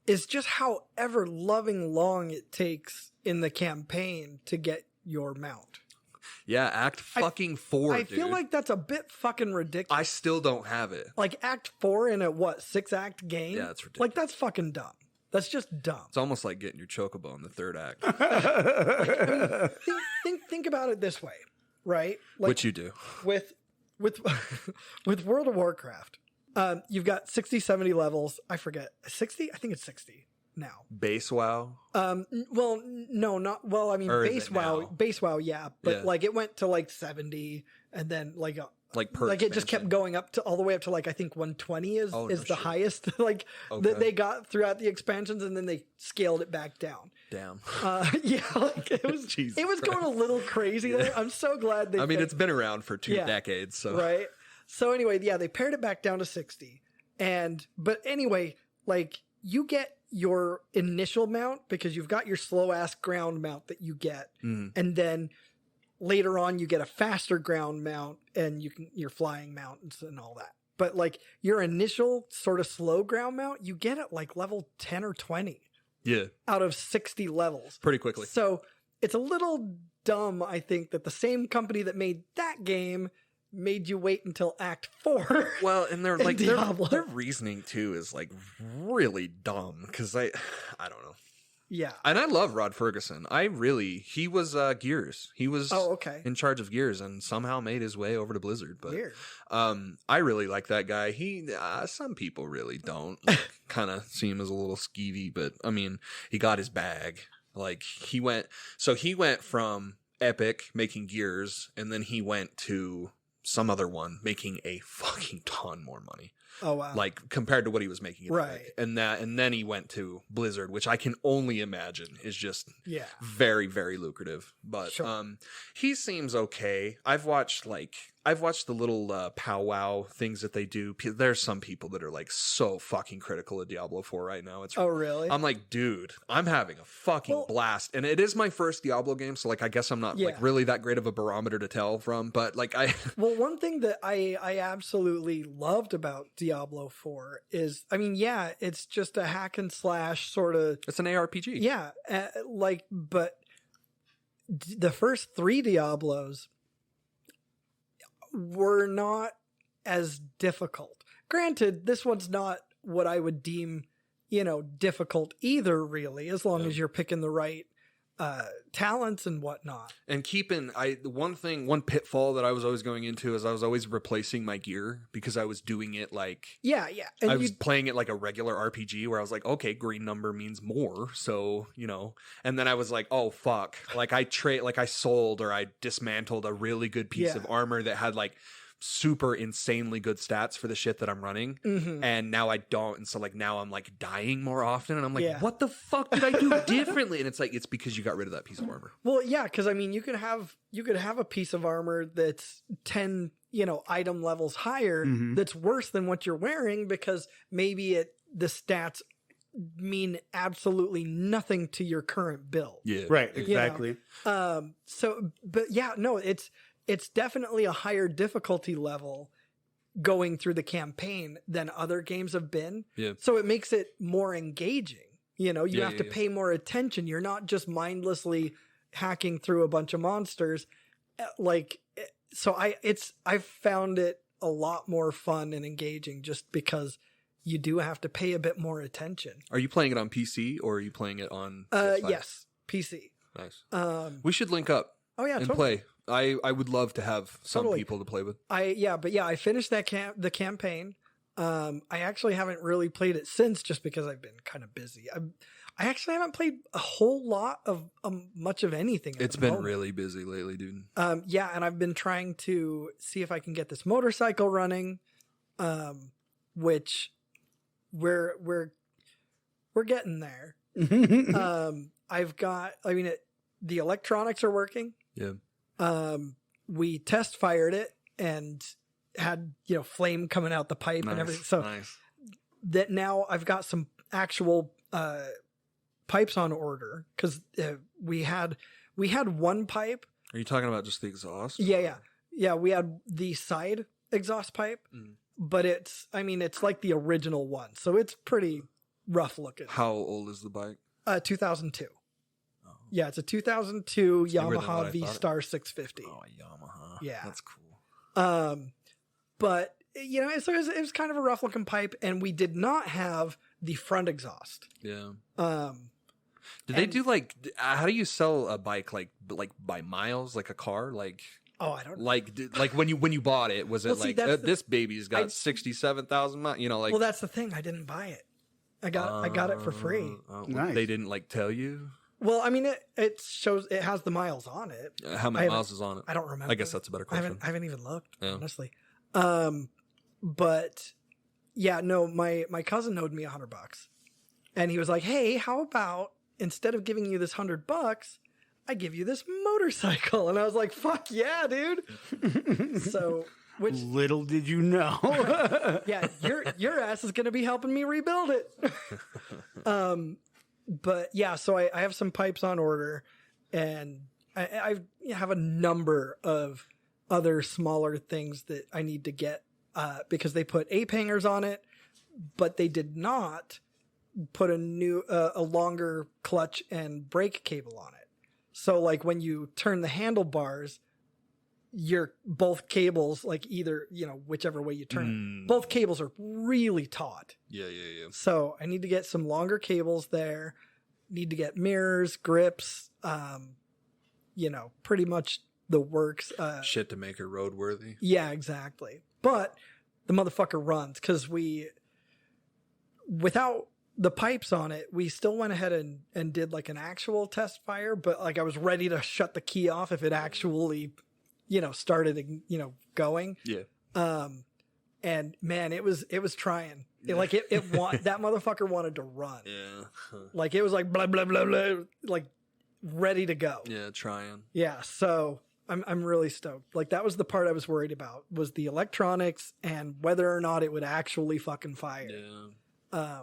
is just how ever loving long it takes in the campaign to get your mount. Yeah, Act fucking 4, I dude. feel like that's a bit fucking ridiculous. I still don't have it. Like Act 4 in a 6-act game? Yeah, it's ridiculous. Like that's fucking dumb. That's just dumb. It's almost like getting your chocobo in the third act. Think about it this way, right? Like, Which you do. with World of Warcraft, you've got 60, 70 levels. I forget. 60? I think it's 60 now. Base WoW? Well, no, not well. I mean, Or is base it WoW, now? base WoW, yeah, but Yeah. like it went to like 70, and then like Per it just kept expansion. going up to all the way up to like I think 120 is Oh, is no the shit. highest like Okay. that they got throughout the expansions, and then they scaled it back down. Damn. Yeah, like it was Jesus it was going a little crazy there. I'm so glad they. I mean, fixed it's been around for 2 Yeah. decades, so. right. So anyway, yeah, they pared it back down to 60, but anyway, like you get your initial mount because you've got your slow ass ground mount that you get, Mhm. and then later on you get a faster ground mount and your flying mounts and all that. But like your initial sort of slow ground mount, you get at like level 10 or 20 Yeah, out of 60 levels. pretty quickly. So it's a little dumb, I think, that the same company that made that game made you wait until Act 4. Well, and they're in like Diablo. their reasoning too is like really dumb because I don't know. Yeah. And I love Rod Ferguson. He was Gears. He was Oh, okay. in charge of Gears and somehow made his way over to Blizzard. But Weird. I really like that guy. Some people really don't. Kind of see him as a little skeevy, but I mean, he got his bag. Like he went from Epic making Gears, and then he went to some other one making a fucking ton more money. Oh, wow. Like compared to what he was making at Right. Epic. And then he went to Blizzard, which I can only imagine is just yeah. very, very lucrative. But Sure. he seems okay. I've watched the little powwow things that they do. There's some people that are like so fucking critical of Diablo 4 right now. Oh, really? I'm like, dude, I'm having a fucking blast. And it is my first Diablo game, so like I guess I'm not Yeah. like really that great of a barometer to tell from, but like Well, one thing that I absolutely loved about Diablo 4 is, I mean, yeah, it's just a hack and slash sort of. it's an ARPG. Yeah. But the first 3 Diablos were not as difficult. Granted, this one's not what I would deem, difficult either, really, as long as you're picking the right talents and whatnot. And one pitfall that I was always going into is I was always replacing my gear because I was doing it like Yeah. And I was playing it like a regular RPG where I was like, okay, green number means more, so and then I was like, oh fuck, like I sold or I dismantled a really good piece of armor that had like super insanely good stats for the shit that I'm running, and now I don't, and so like now I'm like dying more often, and I'm like, what the fuck did I do differently? And it's like, it's because you got rid of that piece of armor. Well, yeah, because I mean, you could have a piece of armor that's 10 item levels higher that's worse than what you're wearing because maybe the stats mean absolutely nothing to your current build. Yeah, Right, exactly. But yeah, no, it's definitely a higher difficulty level going through the campaign than other games have been. Yeah. So it makes it more engaging. You have to yeah. pay more attention. You're not just mindlessly hacking through a bunch of monsters. I've found it a lot more fun and engaging just because you do have to pay a bit more attention. Are you playing it on PC or are you playing it on PS5? Yes, PC. Nice. We should link up Oh yeah, and totally. play. I would love to have some Totally. people to play with. I finished the campaign. I actually haven't really played it since just because I've been kind of busy. I actually haven't played a whole lot of much of anything. It's been really busy lately, dude. Yeah, and I've been trying to see if I can get this motorcycle running, which we're getting there. the electronics are working. Yeah. We test fired it and had, flame coming out the pipe and everything. So that now I've got some actual pipes on order because we had one pipe. Are you talking about just the exhaust? Yeah. We had the side exhaust pipe, but it's like the original one, so it's pretty rough looking. How old is the bike? 2002. Oh. Yeah, it's a 2002 Yamaha V Star 650. Oh, Yamaha. Yeah, that's cool. But so it was kind of a rough looking pipe, and we did not have the front exhaust. Yeah. Did they do how do you sell a bike like by miles, like a car? Oh, I don't know. Like when you bought it, was it this baby's got 67,000 miles? Well, that's the thing. I didn't buy it. I got it for free. Nice. They didn't tell you? Well, it shows it has the miles on it. How many miles is on it? I don't remember. I guess that's a better question. I haven't even looked, honestly. But yeah, no, my cousin owed me $100, and he was like, "Hey, how about instead of giving you this $100, I give you this motorcycle?" And I was like, "Fuck yeah, dude!" So, which little did you know, yeah, your ass is gonna be helping me rebuild it. But yeah, so I have some pipes on order, and I have a number of other smaller things that I need to get because they put ape hangers on it, but they did not put a longer clutch and brake cable on it. So like when you turn the handlebars, both cables, like either, whichever way you turn it, both cables are really taut. Yeah. So I need to get some longer cables there, need to get mirrors, grips, pretty much the works. Shit to make her roadworthy. Yeah, exactly. But the motherfucker runs because without the pipes on it, we still went ahead and did like an actual test fire, but like I was ready to shut the key off if it actually, started, going. Yeah. And man, it was trying. That motherfucker wanted to run. Yeah. Like it was like blah, blah, blah, blah, like ready to go. Yeah. Trying. Yeah. So I'm really stoked. Like that was the part I was worried about, was the electronics and whether or not it would actually fucking fire. Yeah.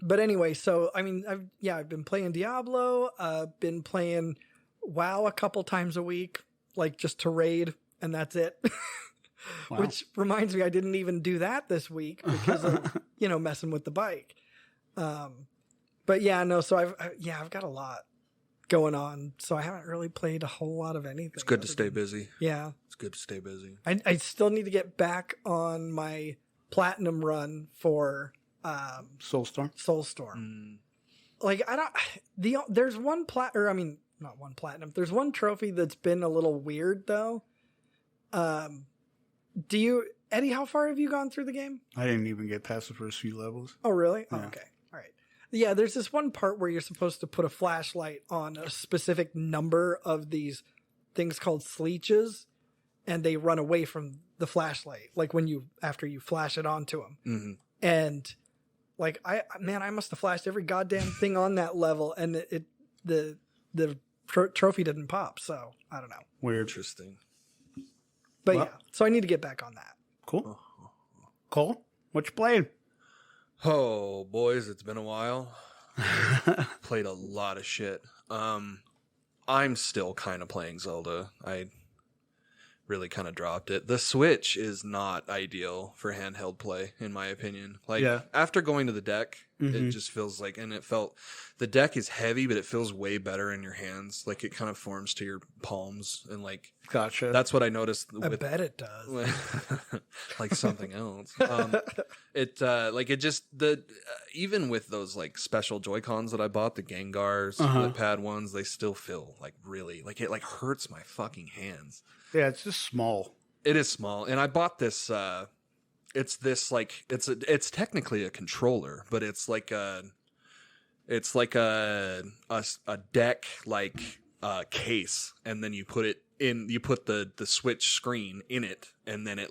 But anyway, so I've been playing Diablo, been playing WoW a couple times a week, like just to raid, and that's it. Wow. Which reminds me, I didn't even do that this week because of messing with the bike. But yeah, no. So I've got a lot going on, so I haven't really played a whole lot of anything. It's good to stay busy. Yeah, it's good to stay busy. I still need to get back on my platinum run for Soulstorm. Like there's one not one platinum. There's one trophy that's been a little weird though. Eddie, how far have you gone through the game? I didn't even get past the first few levels. Oh, really? Yeah. Oh, okay. All right. Yeah, there's this one part where you're supposed to put a flashlight on a specific number of these things called sleeches, and they run away from the flashlight, like after you flash it onto them. Mm-hmm. And like, I must have flashed every goddamn thing on that level, and the trophy didn't pop, so I don't know. Weird. Interesting. But yeah, so I need to get back on that. Cool. Cole, what you playing? Oh, boys, it's been a while. Played a lot of shit. I'm still kind of playing Zelda. I really kind of dropped it. The Switch is not ideal for handheld play, in my opinion. After going to the deck, it just feels like, and the deck is heavy, but it feels way better in your hands. Like it kind of forms to your palms, and gotcha. That's what I noticed. I bet it does. Like something else. Even with those special Joy-Cons that I bought, the Gengars, the pad ones, they still feel really it hurts my fucking hands. Yeah, it's just small. It is small, and I bought this. It's technically a controller, but it's like a deck case, and then you put it in. You put the Switch screen in it, and then it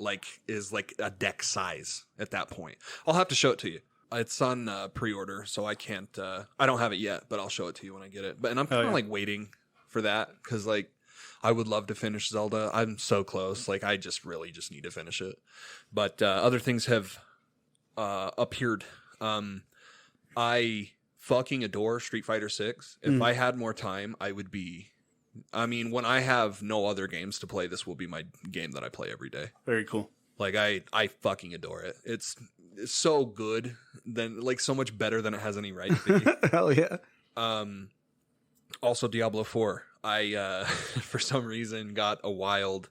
is a deck size at that point. I'll have to show it to you. It's on pre-order, so I can't. I don't have it yet, but I'll show it to you when I get it. And I'm kind of waiting for that because like I would love to finish Zelda. I'm so close. Like I just really just need to finish it. But other things have appeared. I fucking adore Street Fighter 6. If I had more time, I would be. I mean, when I have no other games to play, this will be my game that I play every day. Very cool. Like I fucking adore it. It's so good, then like so much better than it has any right to be. Hell yeah. Also Diablo 4. I for some reason got a wild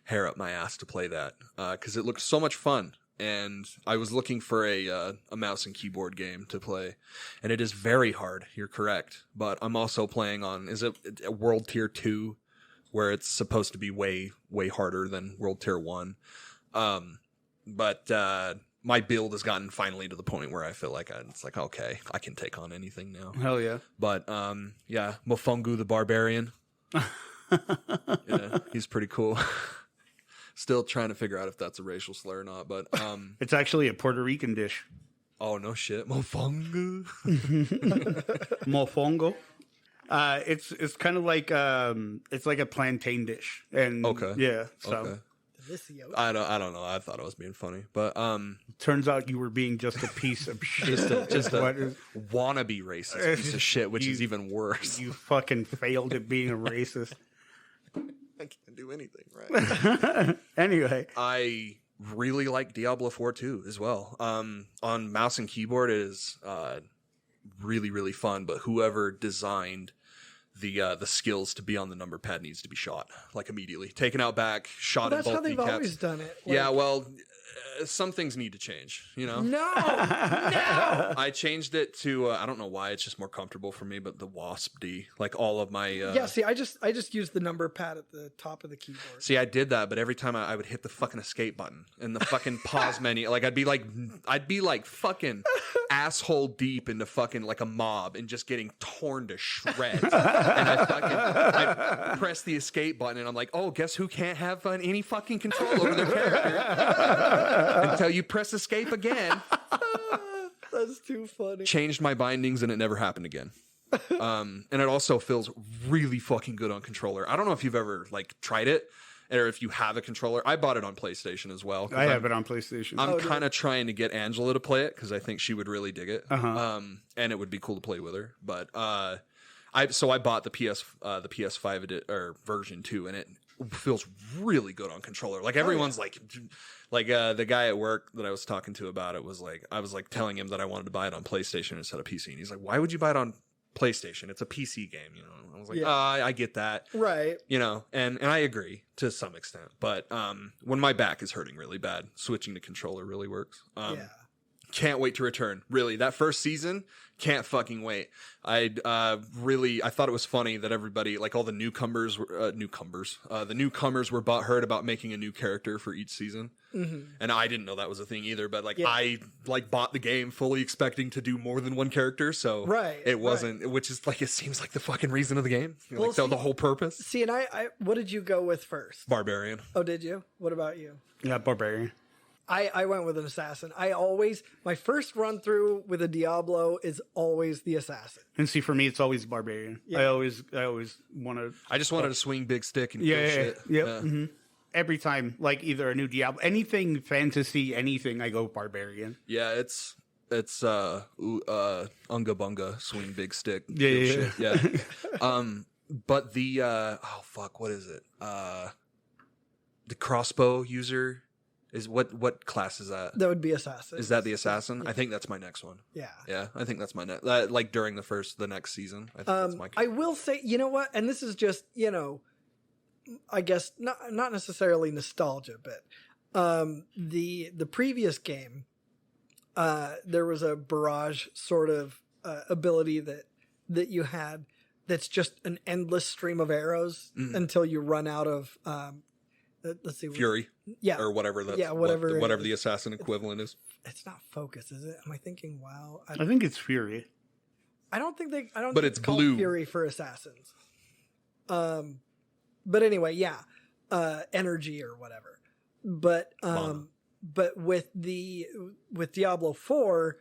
hair up my ass to play that because it looked so much fun. And I was looking for a mouse and keyboard game to play, and it is very hard. You're correct, but I'm also playing on World Tier 2, where it's supposed to be way harder than World Tier 1. But my build has gotten finally to the point where I feel like it's like okay, I can take on anything now. Hell yeah. But yeah, Mofongu the Barbarian. Yeah, he's pretty cool. Still trying to figure out if that's a racial slur or not, but It's actually a Puerto Rican dish. oh no shit, Mofongu. Mofongo. It's kind of like it's like a plantain dish. And Okay. Yeah. So Okay. Delicioso. I don't know. I thought I was being funny, but turns out you were being just a piece of shit. just What a is- wannabe racist piece of shit, which is even worse. you fucking failed at being a racist. I can't do anything right. Anyway, I really like Diablo 4 too as well. On mouse and keyboard it is really fun, but whoever designed the skills to be on the number pad needs to be shot like immediately, taken out back, shot Well, in that's how both they've kneecaps. always done it. Yeah, well, some things need to change, you know. No. I changed it to I don't know why, it's just more comfortable for me, but the Wasp D, like all of my Yeah. See, I just used the number pad at the top of the keyboard. See, I did that, but every time I would hit the fucking escape button and the fucking pause menu, like I'd be like fucking asshole deep into fucking like a mob and just getting torn to shreds. And I press the escape button and I'm like, oh, guess who can't have any fucking control over their character until you press escape again. That's too funny. Changed my bindings and it never happened again. And it also feels really fucking good on controller. I don't know if you've ever like tried it or if you have a controller. I bought it on PlayStation as well. I have it on PlayStation. I'm kind of trying to get Angela to play it because I think she would really dig it. Uh-huh. And it would be cool to play with her. But I bought the PS5 or version 2, and it feels really good on controller. Like everyone's like the guy at work that I was talking to about it was like, I was like telling him that I wanted to buy it on PlayStation instead of PC, and he's like, why would you buy it on PlayStation? It's a PC game, you know. I was like, I get that, Right. you know, and I agree to some extent, but when my back is hurting really bad, switching to controller really works. Yeah. Can't wait to return. Really, that first season, can't fucking wait. I thought it was funny that everybody, like all the newcomers were butthurt about making a new character for each season. Mm-hmm. And I didn't know that was a thing either, but like I like bought the game fully expecting to do more than one character, so it wasn't, which is like, it seems like the fucking reason of the game. Well, like the whole purpose. See, and I what did you go with first? Barbarian. Oh, did you? What about you? Yeah, Barbarian. I went with an assassin. My first run through with a Diablo is always the assassin. And see, for me, it's always Barbarian. Yeah. I always want to. I just wanted to swing big stick and kill Yeah, shit. yep. Mm-hmm. Every time, like either a new Diablo, anything fantasy, anything, I go Barbarian. Yeah, it's unga bunga, swing big stick. Yeah. Shit. Yeah. But the what is it? The crossbow user is what class is that? That would be assassin. Is that the assassin? Yeah. I think that's my next one. Yeah. Yeah, I think that's my next. Like during the next season, I think that's my. I will say, you know what? And this is just, you know, I guess not necessarily nostalgia, but the previous game, there was a barrage sort of ability that you had that's just an endless stream of arrows until you run out of let's see, Fury. Yeah. Or whatever whatever the assassin equivalent is. It's not focus, is it? Am I thinking WoW? I think it's Fury. I don't think But it's called blue. Fury for assassins. But anyway, yeah. Energy or whatever. But but with Diablo 4,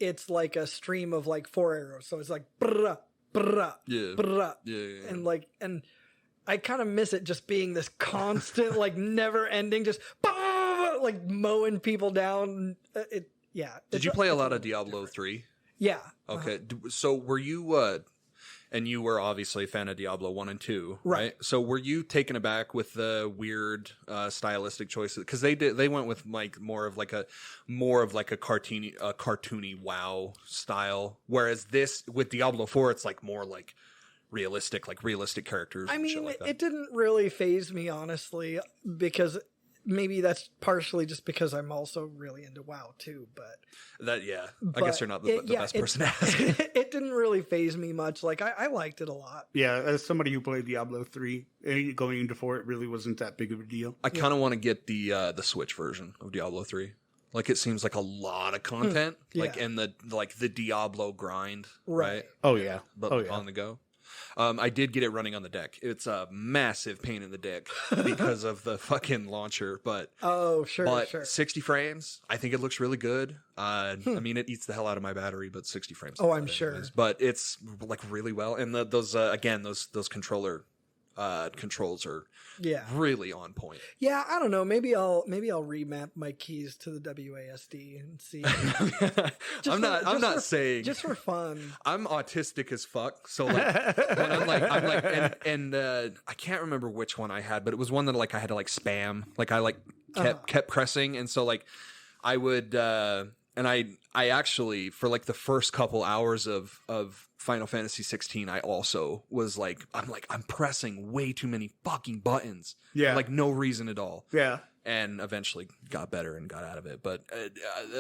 it's like a stream of like 4 arrows. So it's like brrrah, brah, Yeah. brah. Yeah. And like, and I kind of miss it just being this constant, like never ending, just like mowing people down. Did you play a lot of Diablo 3? Yeah. Okay. So were you, and you were obviously a fan of Diablo 1 and 2, right? So were you taken aback with the weird stylistic choices? Because they went with like more of like a cartoony WoW style, whereas this with Diablo 4, it's like more like realistic characters. I and shit mean, like that. it didn't really faze me, honestly, because maybe that's partially just because I'm also really into WoW too, but I guess you're not the best person to ask. It didn't really faze me much. Like I liked it a lot. Yeah, as somebody who played Diablo 3, going into 4, it really wasn't that big of a deal. I kind of want to get the Switch version of Diablo 3. Like it seems like a lot of content, like in the Diablo grind, right? Oh yeah, but on the go. I did get it running on the deck. It's a massive pain in the dick because of the fucking launcher, but 60 frames, I think it looks really good. I mean, it eats the hell out of my battery, but 60 frames. Oh, I'm sure. But it's like really well, and those controller controls are really on point. Yeah, I don't know. Maybe I'll remap my keys to the WASD and see. I'm not saying just for fun. I'm autistic as fuck. So like when I'm like and I can't remember which one I had, but it was one that like I had to like spam. Like I like kept pressing, and so like I would and I actually for like the first couple hours of Final Fantasy 16, I also was like, I'm pressing way too many fucking buttons. Yeah. Like no reason at all. Yeah. And eventually got better and got out of it. But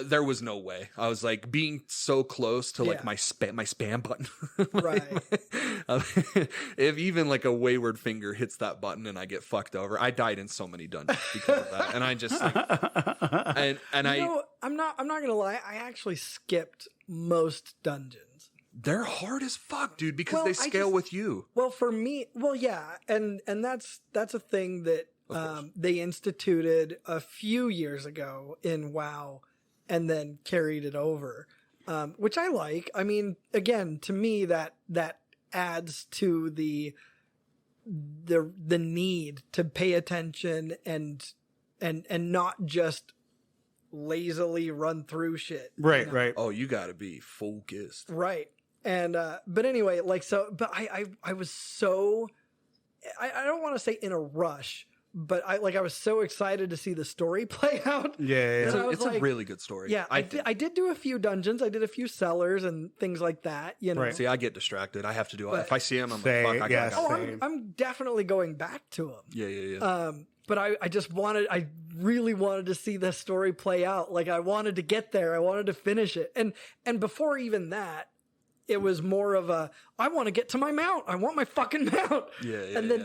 there was no way. I was like being so close to like my spam button. Right. If even like a wayward finger hits that button and I get fucked over, I died in so many dungeons because of that. And I just like, I'm not gonna lie. I actually skipped most dungeons. They're hard as fuck, dude, because they scale with you. Well, for me, and that's a thing that they instituted a few years ago in WoW, and then carried it over, which I like. I mean, again, to me, that adds to the need to pay attention and not just lazily run through shit. Right, right. Oh, you gotta be focused. Right. And but anyway, like but I was so I don't want to say in a rush, but I was so excited to see the story play out. Yeah. It's a really good story. Yeah, I did do a few dungeons. I did a few cellars and things like that, you know. Right. See, I get distracted. I have to do it. If I see him, I'm Same, like, fuck, I yeah, gotta same. I'm definitely going back to them. Yeah. But I really wanted to see the story play out. Like I wanted to get there. I wanted to finish it. And before even that, it was more of a, I want to get to my mount. I want my fucking mount.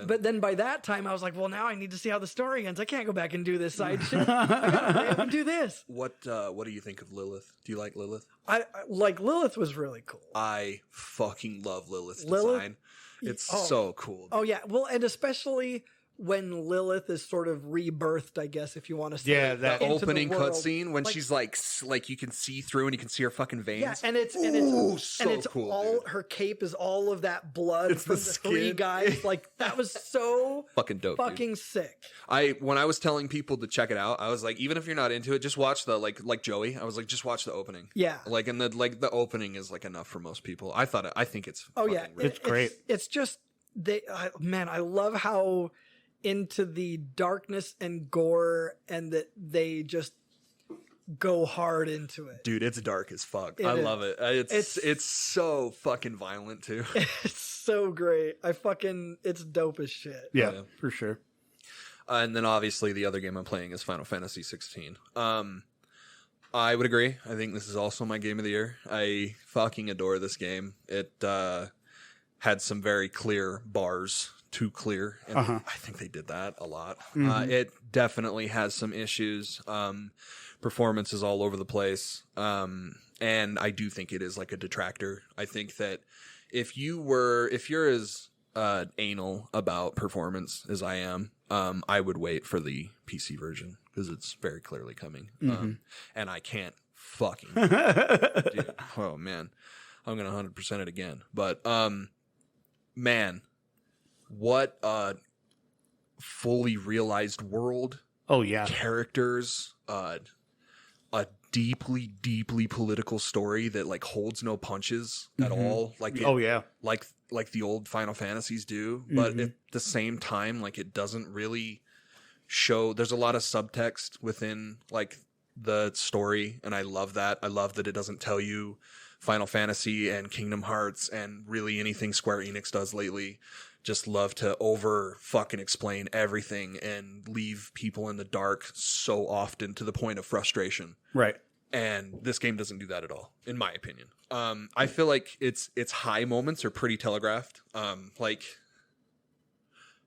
But then by that time I was like, well, now I need to see how the story ends. I can't go back and do this side shit. I gotta live and do this. What do you think of Lilith? Do you like Lilith? I like Lilith was really cool. I fucking love Lilith's design. It's so cool. Oh yeah. Well, and especially when Lilith is sort of rebirthed, I guess, if you want to say. Yeah, that opening cutscene when she's like you can see through and you can see her fucking veins. Yeah, and it's cool, all dude. her cape is all of that blood from the three guys. Like that was so fucking dope. Fucking dude. sick. When I was telling people to check it out, I was like, even if you're not into it, just watch the like Joey. I was like, just watch the opening. Yeah. Like and the opening is like enough for most people. I think it's it's great. It's just I love how into the darkness and gore and that they just go hard into it. Dude, it's dark as fuck. I love it. It's so fucking violent too. It's so great. It's dope as shit. Yeah, for sure. And then obviously the other game I'm playing is Final Fantasy 16. I would agree. I think this is also my game of the year. I fucking adore this game. It had some very clear bars. Too clear. And I think they did that a lot. Mm-hmm. It definitely has some issues. Performance is all over the place. And I do think it is like a detractor. I think that if you're as anal about performance as I am, I would wait for the PC version because it's very clearly coming. And I can't fucking dude, oh man, I'm gonna 100% it again. But man, what a fully realized world. Oh yeah. Characters, a deeply, deeply political story that like holds no punches at all. Like, Oh yeah. like the old Final Fantasies do, but at the same time, like it doesn't really show. There's a lot of subtext within like the story, and I love that. I love that it doesn't tell you Final Fantasy and Kingdom Hearts and really anything Square Enix does lately. Just love to over fucking explain everything and leave people in the dark so often to the point of frustration. Right. And this game doesn't do that at all, in my opinion. I feel like its high moments are pretty telegraphed. Like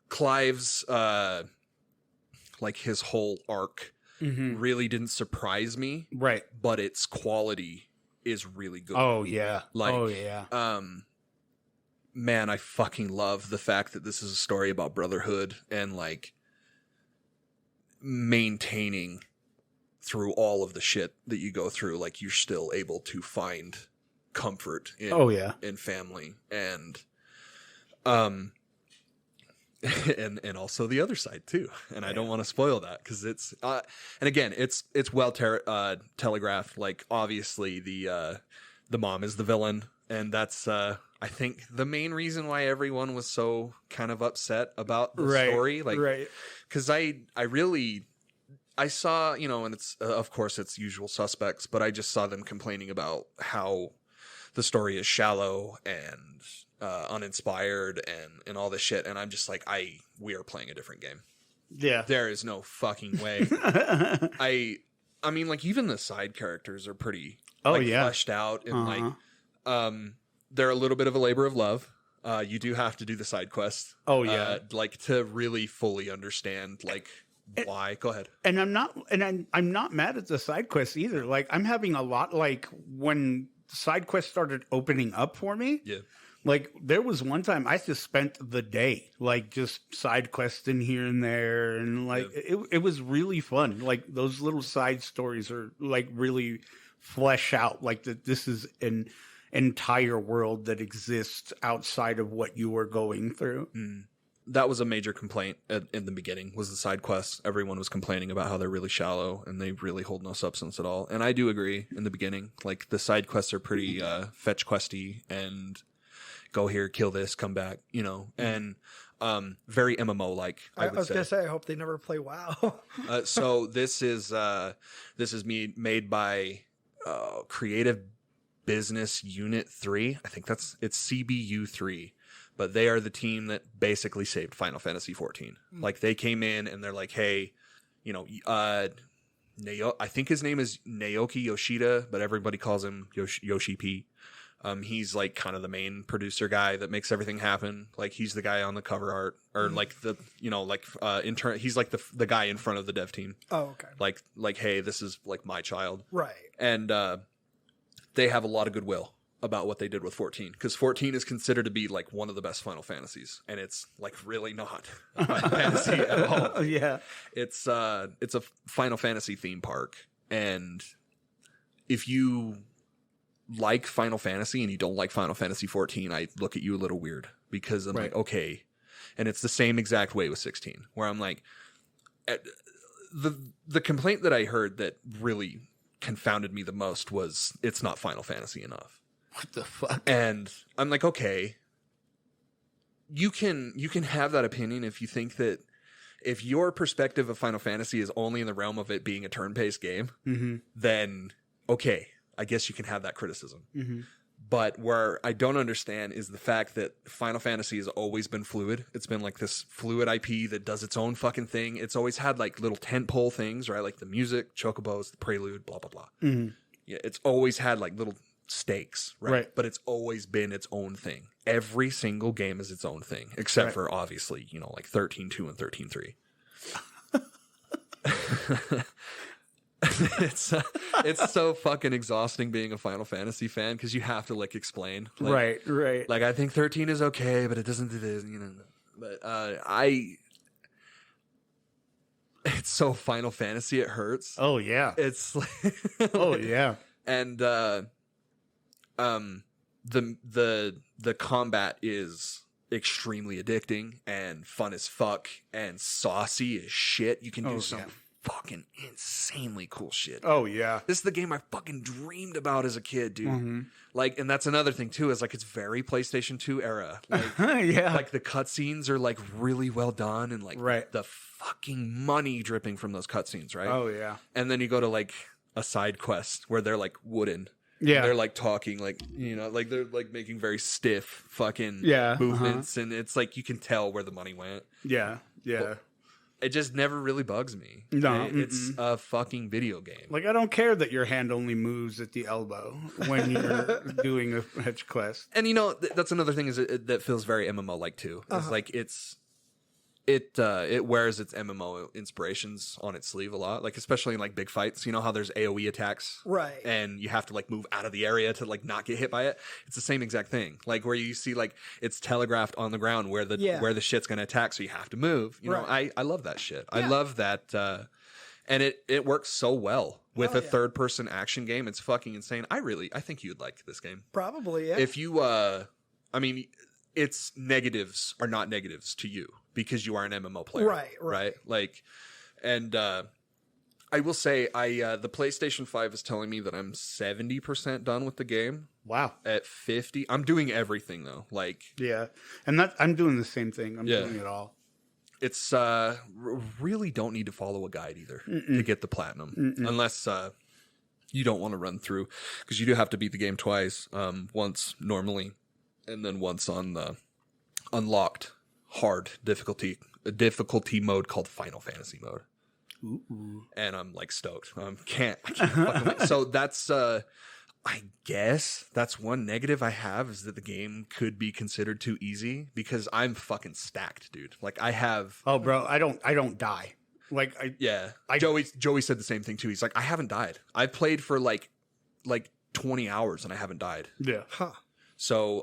Clive's like his whole arc really didn't surprise me. Right. But its quality is really good. Oh yeah. Like, oh yeah. Man, I fucking love the fact that this is a story about brotherhood and like maintaining through all of the shit that you go through. Like you're still able to find comfort in, in family and, and also the other side too. And I don't want to spoil that because it's, and again, it's well telegraphed. Like obviously the mom is the villain, and that's, I think the main reason why everyone was so kind of upset about the story, like, because I saw, you know, and it's of course it's usual suspects, but I just saw them complaining about how the story is shallow and uninspired and all this shit, and I'm just like, we are playing a different game. Yeah, there is no fucking way. I mean, like even the side characters are pretty fleshed out and like they're a little bit of a labor of love. You do have to do the side quests. Oh yeah, like to really fully understand like why. Go ahead. And I'm not mad at the side quests either. Like I'm having a lot like when side quests started opening up for me. Yeah. Like there was one time I just spent the day like just side questing here and there, and like it was really fun. Like those little side stories are like really flesh out like that. This is an entire world that exists outside of what you were going through. That was a major complaint in the beginning, was the side quests. Everyone was complaining about how they're really shallow and they really hold no substance at all. And I do agree in the beginning. Like the side quests are pretty fetch questy and go here, kill this, come back, you know, and very MMO like. I was gonna say, I hope they never play WoW. So this is made by Creative Business Unit 3. I think it's CBU 3, but they are the team that basically saved Final Fantasy 14. Like they came in and they're like, hey, you know, I think his name is Naoki Yoshida, but everybody calls him Yoshi P. He's like kind of the main producer guy that makes everything happen. Like he's the guy on the cover art, or like the, you know, like he's like the guy in front of the dev team. Oh, okay. Like, hey, this is like my child. Right. And they have a lot of goodwill about what they did with 14, because 14 is considered to be like one of the best Final Fantasies, and it's like really not a Final Fantasy at all. Yeah. It's a Final Fantasy theme park, and if you like Final Fantasy and you don't like Final Fantasy 14, I look at you a little weird, because I'm like, okay. And it's the same exact way with 16, where I'm like, the complaint that I heard that really confounded me the most was it's not Final Fantasy enough. What the fuck? And I'm like, okay, you can have that opinion if you think that, if your perspective of Final Fantasy is only in the realm of it being a turn-based game, then okay, I guess you can have that criticism. But where I don't understand is the fact that Final Fantasy has always been fluid. It's been like this fluid IP that does its own fucking thing. It's always had like little tentpole things, right? Like the music, chocobos, the prelude, blah, blah, blah. Yeah, it's always had like little stakes, right? But it's always been its own thing. Every single game is its own thing, except for obviously, you know, like 13.2 and 13.3. It's so fucking exhausting being a Final Fantasy fan, because you have to like explain, like, right. Like I think 13 is okay, but it doesn't do this, you know. But it's so Final Fantasy, it hurts. Oh yeah, it's like, oh yeah, and the combat is extremely addicting and fun as fuck and saucy as shit. You can do some fucking insanely cool shit. Oh yeah. This is the game I fucking dreamed about as a kid, dude. Like, and that's another thing too, is like it's very PlayStation 2 era. Like, yeah. like the cutscenes are like really well done and like Right. the fucking money dripping from those cutscenes, right? Oh yeah. And then you go to like a side quest where they're like wooden. Yeah. They're like talking, like, you know, like they're like making very stiff fucking movements. And it's like you can tell where the money went. Yeah. Yeah. Well, it just never really bugs me. No, It's a fucking video game. Like, I don't care that your hand only moves at the elbow when you're doing a fetch quest. And you know, that's another thing is that feels very MMO like too. It's like it wears its MMO inspirations on its sleeve a lot. Like especially in like big fights, you know how there's AoE attacks, Right. And you have to like move out of the area to like not get hit by it. It's the same exact thing. Like where you see like it's telegraphed on the ground where the shit's gonna attack, so you have to move. You know, I love that shit. I love that, and it works so well with a third person action game. It's fucking insane. I think you'd like this game. Probably, yeah. If you, I mean, its negatives are not negatives to you because you are an MMO player. Right. Like, and I will say, the PlayStation 5 is telling me that I'm 70% done with the game. Wow. At 50, I'm doing everything though. Like, yeah, and I'm doing the same thing. I'm doing it all. It's really don't need to follow a guide either to get the platinum, unless you don't want to run through, because you do have to beat the game twice. Once normally, and then once on the unlocked hard difficulty mode called Final Fantasy mode. Ooh. And I'm like stoked. I can't fucking wait. So that's I guess that's one negative I have, is that the game could be considered too easy because I'm fucking stacked, dude. Like I have. Oh, bro, I don't die. Like Joey said the same thing too. He's like, I haven't died. I played for like 20 hours and I haven't died. Yeah. Huh. So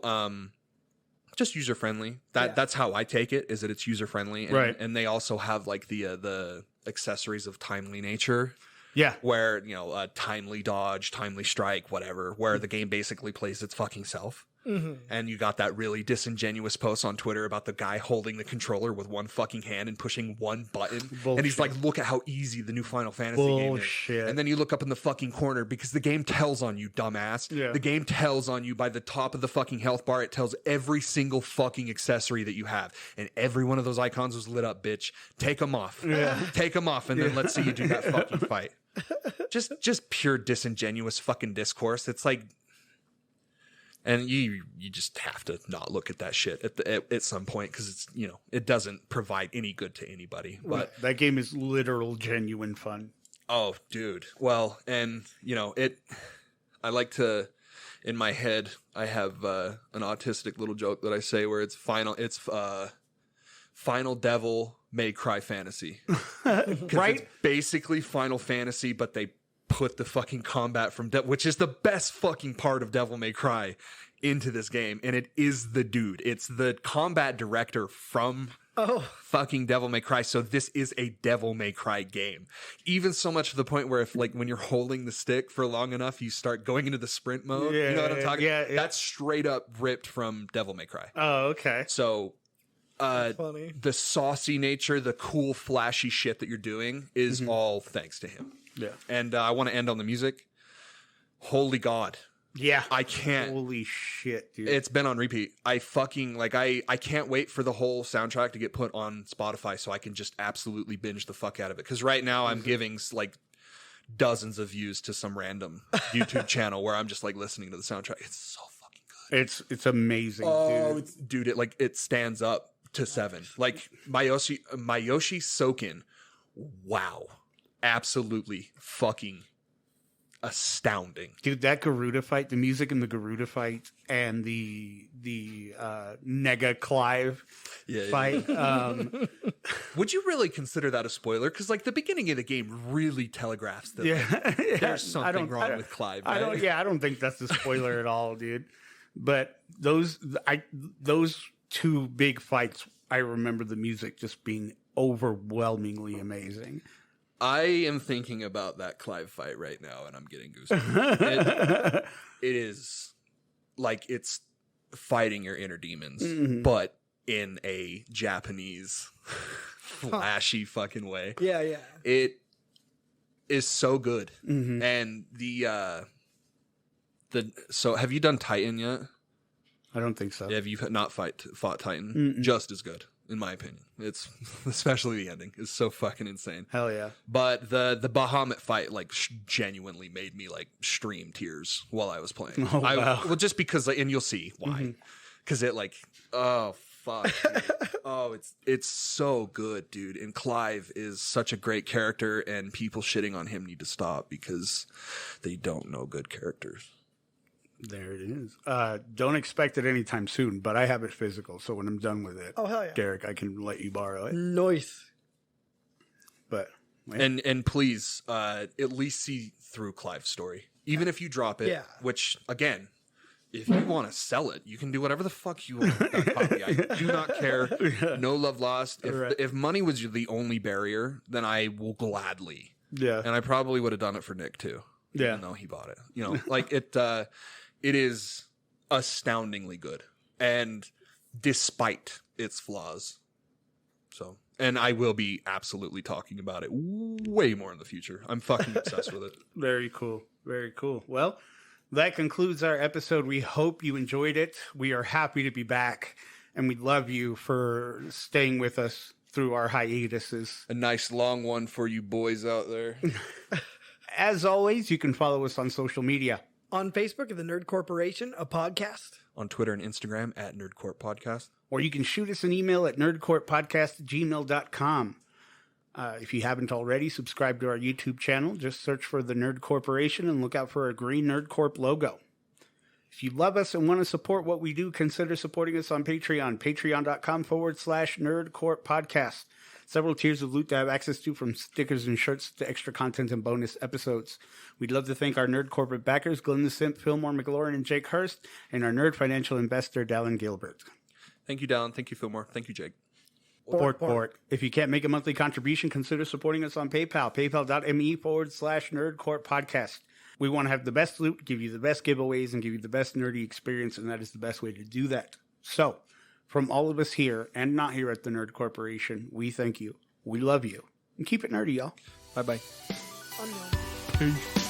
just user friendly. That's how I take it, is that it's user friendly, and, right? And they also have like the accessories of timely nature. Yeah. Where, you know, timely dodge, timely strike, whatever, where the game basically plays its fucking self. Mm-hmm. And you got that really disingenuous post on Twitter about the guy holding the controller with one fucking hand and pushing one button. Bullshit. And he's like, look at how easy the new Final Fantasy game is. And then you look up in the fucking corner, because the game tells on you, dumbass. Yeah. The game tells on you by the top of the fucking health bar. It tells every single fucking accessory that you have. And every one of those icons was lit up, bitch. Take them off. Yeah. Take them off, and then let's see you do that fucking fight. Just pure disingenuous fucking discourse. It's like, and you just have to not look at that shit at some point, because it's, you know, it doesn't provide any good to anybody. But that game is literal genuine fun. Oh, dude. Well, and you know, I like to, in my head, I have an autistic little joke that I say where it's final Devil May Cry fantasy. Right? It's basically Final Fantasy, but they put the fucking combat from which is the best fucking part of Devil May Cry, into this game, and it is the dude. It's the combat director from fucking Devil May Cry. So this is a Devil May Cry game. Even so much to the point where if, like, when you're holding the stick for long enough, you start going into the sprint mode. Yeah, you know what I'm talking about? Yeah. That's straight up ripped from Devil May Cry. Oh, okay. So funny. The saucy nature, the cool, flashy shit that you're doing is all thanks to him. Yeah. And I want to end on the music. Holy God. Yeah. I can't. Holy shit, dude. It's been on repeat. I fucking, like, I can't wait for the whole soundtrack to get put on Spotify so I can just absolutely binge the fuck out of it. Because right now I'm giving, like, dozens of views to some random YouTube channel where I'm just, like, listening to the soundtrack. It's so fucking good. It's amazing, dude. It stands up to 7. Like, Mayoshi Soken. Wow. Absolutely fucking astounding, dude. That Garuda fight, the music in the Garuda fight, and the Nega Clive fight. Would you really consider that a spoiler? Because, like, the beginning of the game really telegraphs that there's something wrong with Clive. Right? I don't think that's a spoiler at all, dude. But those two big fights, I remember the music just being overwhelmingly amazing. I am thinking about that Clive fight right now, and I'm getting goosebumps. It is like it's fighting your inner demons, but in a Japanese flashy fucking way. Yeah, yeah. It is so good. And so have you done Titan yet? I don't think so. Yeah, if you've not fought Titan, just as good, in my opinion. It's especially the ending is so fucking insane. Hell yeah. But the Bahamut fight like genuinely made me like stream tears while I was playing. Oh, wow. Well, just because, like, and you'll see why. Because it like, oh fuck, dude. Oh, it's so good, dude. And Clive is such a great character, and people shitting on him need to stop because they don't know good characters. There it is. Don't expect it anytime soon, but I have it physical, so when I'm done with it, Oh, hell yeah. Derek, I can let you borrow it. Nice. But And please, at least see through Clive's story, even if you drop it. Yeah. Which, again, if you want to sell it, you can do whatever the fuck you want with that copy. I do not care. No love lost. If money was the only barrier, then I will gladly. Yeah. And I probably would have done it for Nick too. Yeah. Even though he bought it. You know, like it is astoundingly good. And despite its flaws. So, and I will be absolutely talking about it way more in the future. I'm fucking obsessed with it. Very cool. Very cool. Well, that concludes our episode. We hope you enjoyed it. We are happy to be back, and we love you for staying with us through our hiatuses. A nice long one for you boys out there. As always, you can follow us on social media. On Facebook at the Nerd Corporation, a podcast. On Twitter and Instagram at Nerdcourt Podcast. Or you can shoot us an email at nerdcourtpodcast@gmail.com. If you haven't already, subscribe to our YouTube channel. Just search for the Nerd Corporation and look out for a green Nerd Corp logo. If you love us and want to support what we do, consider supporting us on Patreon. Patreon.com/NerdCorpPodcast. Several tiers of loot to have access to, from stickers and shirts to extra content and bonus episodes. We'd love to thank our Nerd Corporate backers, Glenn the Simp, Fillmore McLaurin, and Jake Hurst, and our Nerd Financial investor, Dallin Gilbert. Thank you, Dallin. Thank you, Fillmore. Thank you, Jake. Port. If you can't make a monthly contribution, consider supporting us on PayPal. PayPal.me/NerdCorpPodcast. We want to have the best loot, give you the best giveaways, and give you the best nerdy experience, and that is the best way to do that. So, from all of us here and not here at the Nerd Corporation, we thank you. We love you. And keep it nerdy, y'all. Bye-bye. Unknown. Peace.